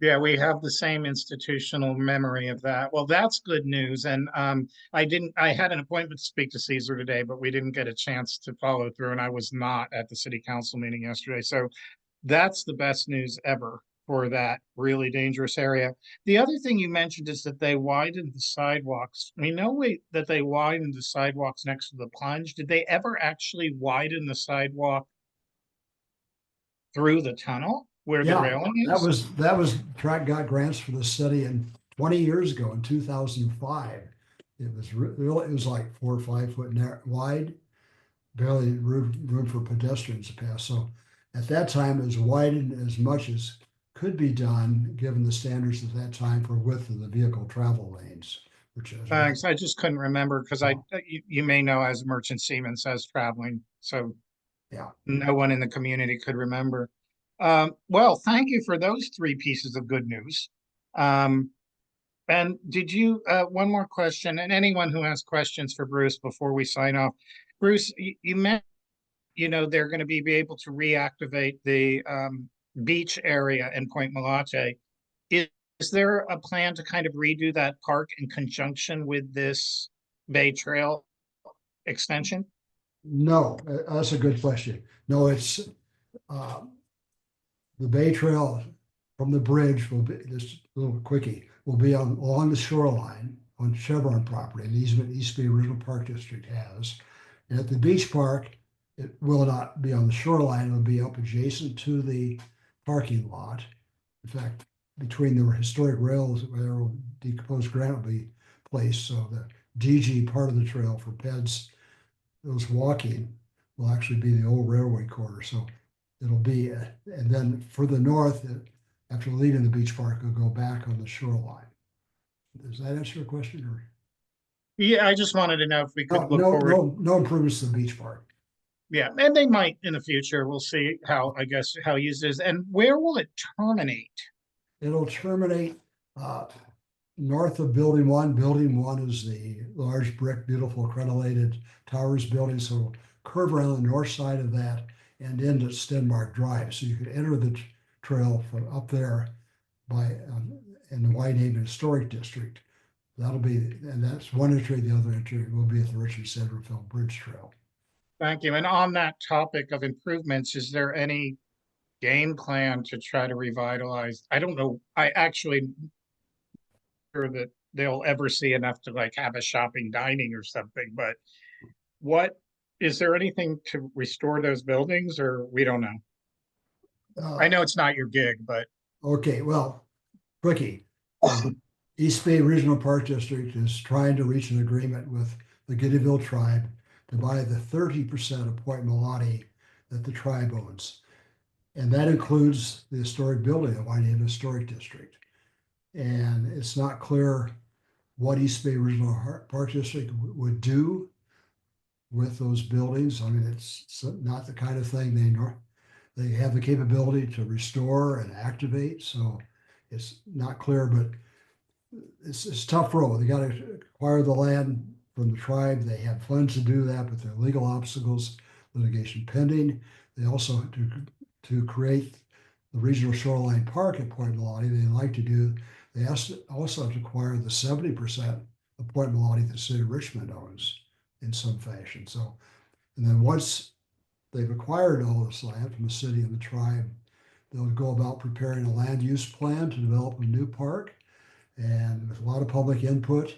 Yeah, we have the same institutional memory of that. Well, that's good news. And I had an appointment to speak to Caesar today, but we didn't get a chance to follow through, and I was not at the city council meeting yesterday. So that's the best news ever for that really dangerous area. The other thing you mentioned is that they widened the sidewalks. We know that they widened the sidewalks next to the plunge. Did they ever actually widen the sidewalk through the tunnel where the railing is? That was Track got grants for the study in 20 years ago in 2005. It was really, it was like 4 or 5 foot wide, barely room for pedestrians to pass. So at that time, it was widened as much as could be done given the standards at that time for width of the vehicle travel lanes. Thanks. I just couldn't remember because you may know as Merchant Seaman says traveling. So yeah, no one in the community could remember. Well, thank you for those 3 pieces of good news. And did you, one more question, and anyone who has questions for Bruce before we sign off. Bruce, you mentioned, they're going to be able to reactivate the beach area in Point Malate. Is there a plan to kind of redo that park in conjunction with this Bay Trail extension? No, that's a good question. No, it's the Bay Trail from the bridge will be, this little quickie, will be along the shoreline on Chevron property, an easement East Bay Regional Park District has. And at the beach park, it will not be on the shoreline, it'll be up adjacent to the parking lot. In fact, between the historic rails where decomposed granite will be placed, so the DG part of the trail for peds, those walking, will actually be the old railway corridor. So it'll be, and then further north, after leaving the beach park, it'll go back on the shoreline. Does that answer your question? Or? Yeah, I just wanted to know if we could look forward. No improvements to the beach park. Yeah, and they might in the future. We'll see how used it is. And where will it terminate? It'll terminate north of Building 1. Building 1 is the large brick, beautiful crenellated towers building. So it'll curve around the north side of that and end at Stenmark Drive. So you could enter the trail from up there by in the Whitehaven Historic District. That'll be, and that's one entry. The other entry will be at the Richmond-San Rafael Bridge Trail. Thank you. And on that topic of improvements, is there any game plan to try to revitalize? I don't know. I actually heard that they'll ever see enough to like have a shopping dining or something, but is there anything to restore those buildings, or we don't know? I know it's not your gig, but Okay, well, quickie. East Bay Regional Park District is trying to reach an agreement with the Giddeville tribe to buy the 30% of Point Milani that the tribe owns. And that includes the historic building of Wainean Historic District. And it's not clear what East Bay Regional Park District would do with those buildings. I mean, it's not the kind of thing they have the capability to restore and activate. So it's not clear, but it's tough road. They got to acquire the land from the tribe. They have funds to do that, but there are legal obstacles, litigation pending. They also to create the regional shoreline park at Point Milani. They like to do. They also have to acquire the 70% of Point Milani that the city of Richmond owns in some fashion. So, and then once they've acquired all this land from the city and the tribe, they'll go about preparing a land use plan to develop a new park, and with a lot of public input.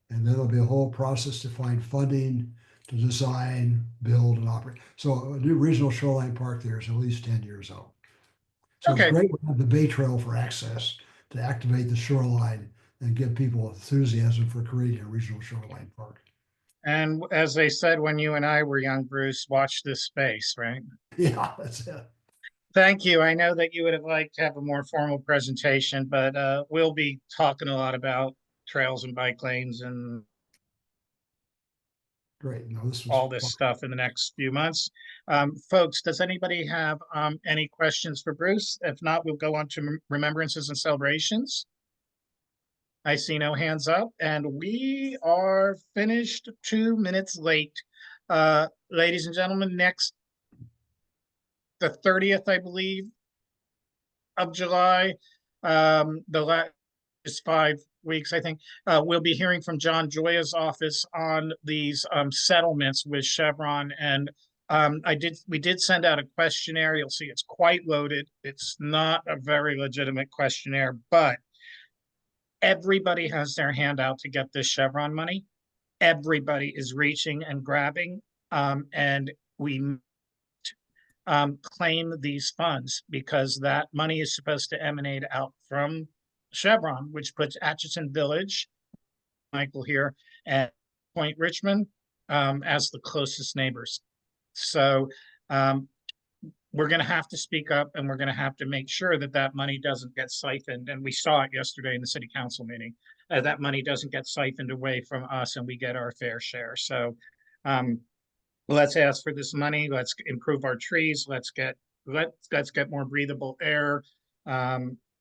And then there'll be a whole process to find funding to design, build, and operate. So a new regional shoreline park there is at least 10 years out. So Okay. it's great to have the Bay Trail for access to activate the shoreline and give people enthusiasm for creating a regional shoreline park. And as they said when you and I were young, Bruce, watch this space, right? Yeah, that's it. Thank you. I know that you would have liked to have a more formal presentation, but we'll be talking a lot about trails and bike lanes and Great. No, this was all this stuff in the next few months. Folks, does anybody have any questions for Bruce? If not, we'll go on to remembrances and celebrations. I see no hands up, and we are finished 2 minutes late. Ladies and gentlemen, next, the 30th, I believe, of July, the last 5 weeks, I think, we'll be hearing from John Joya's office on these settlements with Chevron. And we did send out a questionnaire. You'll see it's quite loaded. It's not a very legitimate questionnaire, but everybody has their hand out to get this Chevron money. Everybody is reaching and grabbing, and we claim these funds because that money is supposed to emanate out from Chevron, which puts Atchison Village, Michael here, and Point Richmond as the closest neighbors. So we're going to have to speak up, and we're going to have to make sure that that money doesn't get siphoned. And we saw it yesterday in the city council meeting. That money doesn't get siphoned away from us, and we get our fair share. So let's ask for this money. Let's improve our trees. Let's get more breathable air,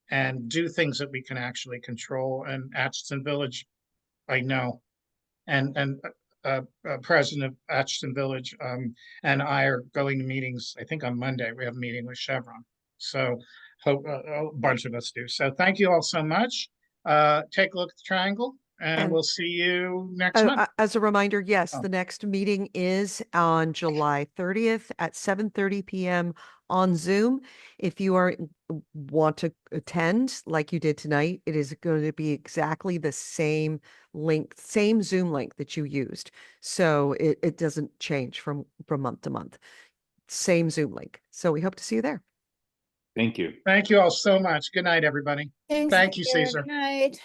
and do things that we can actually control. And Atchison Village, I know, and president of Atchison Village and I are going to meetings. I think on Monday we have a meeting with Chevron. So hope a bunch of us do. So thank you all so much. Take a look at the triangle, and we'll see you next month. As a reminder, yes, Oh. the next meeting is on July 30th at 7:30 p.m. on Zoom. If you want to attend like you did tonight, it is going to be exactly the same link, same Zoom link that you used. So it doesn't change from month to month. Same Zoom link. So we hope to see you there. Thank you. Thank you all so much. Good night, everybody. Thanks. Thank you, Peter. Caesar. Good night.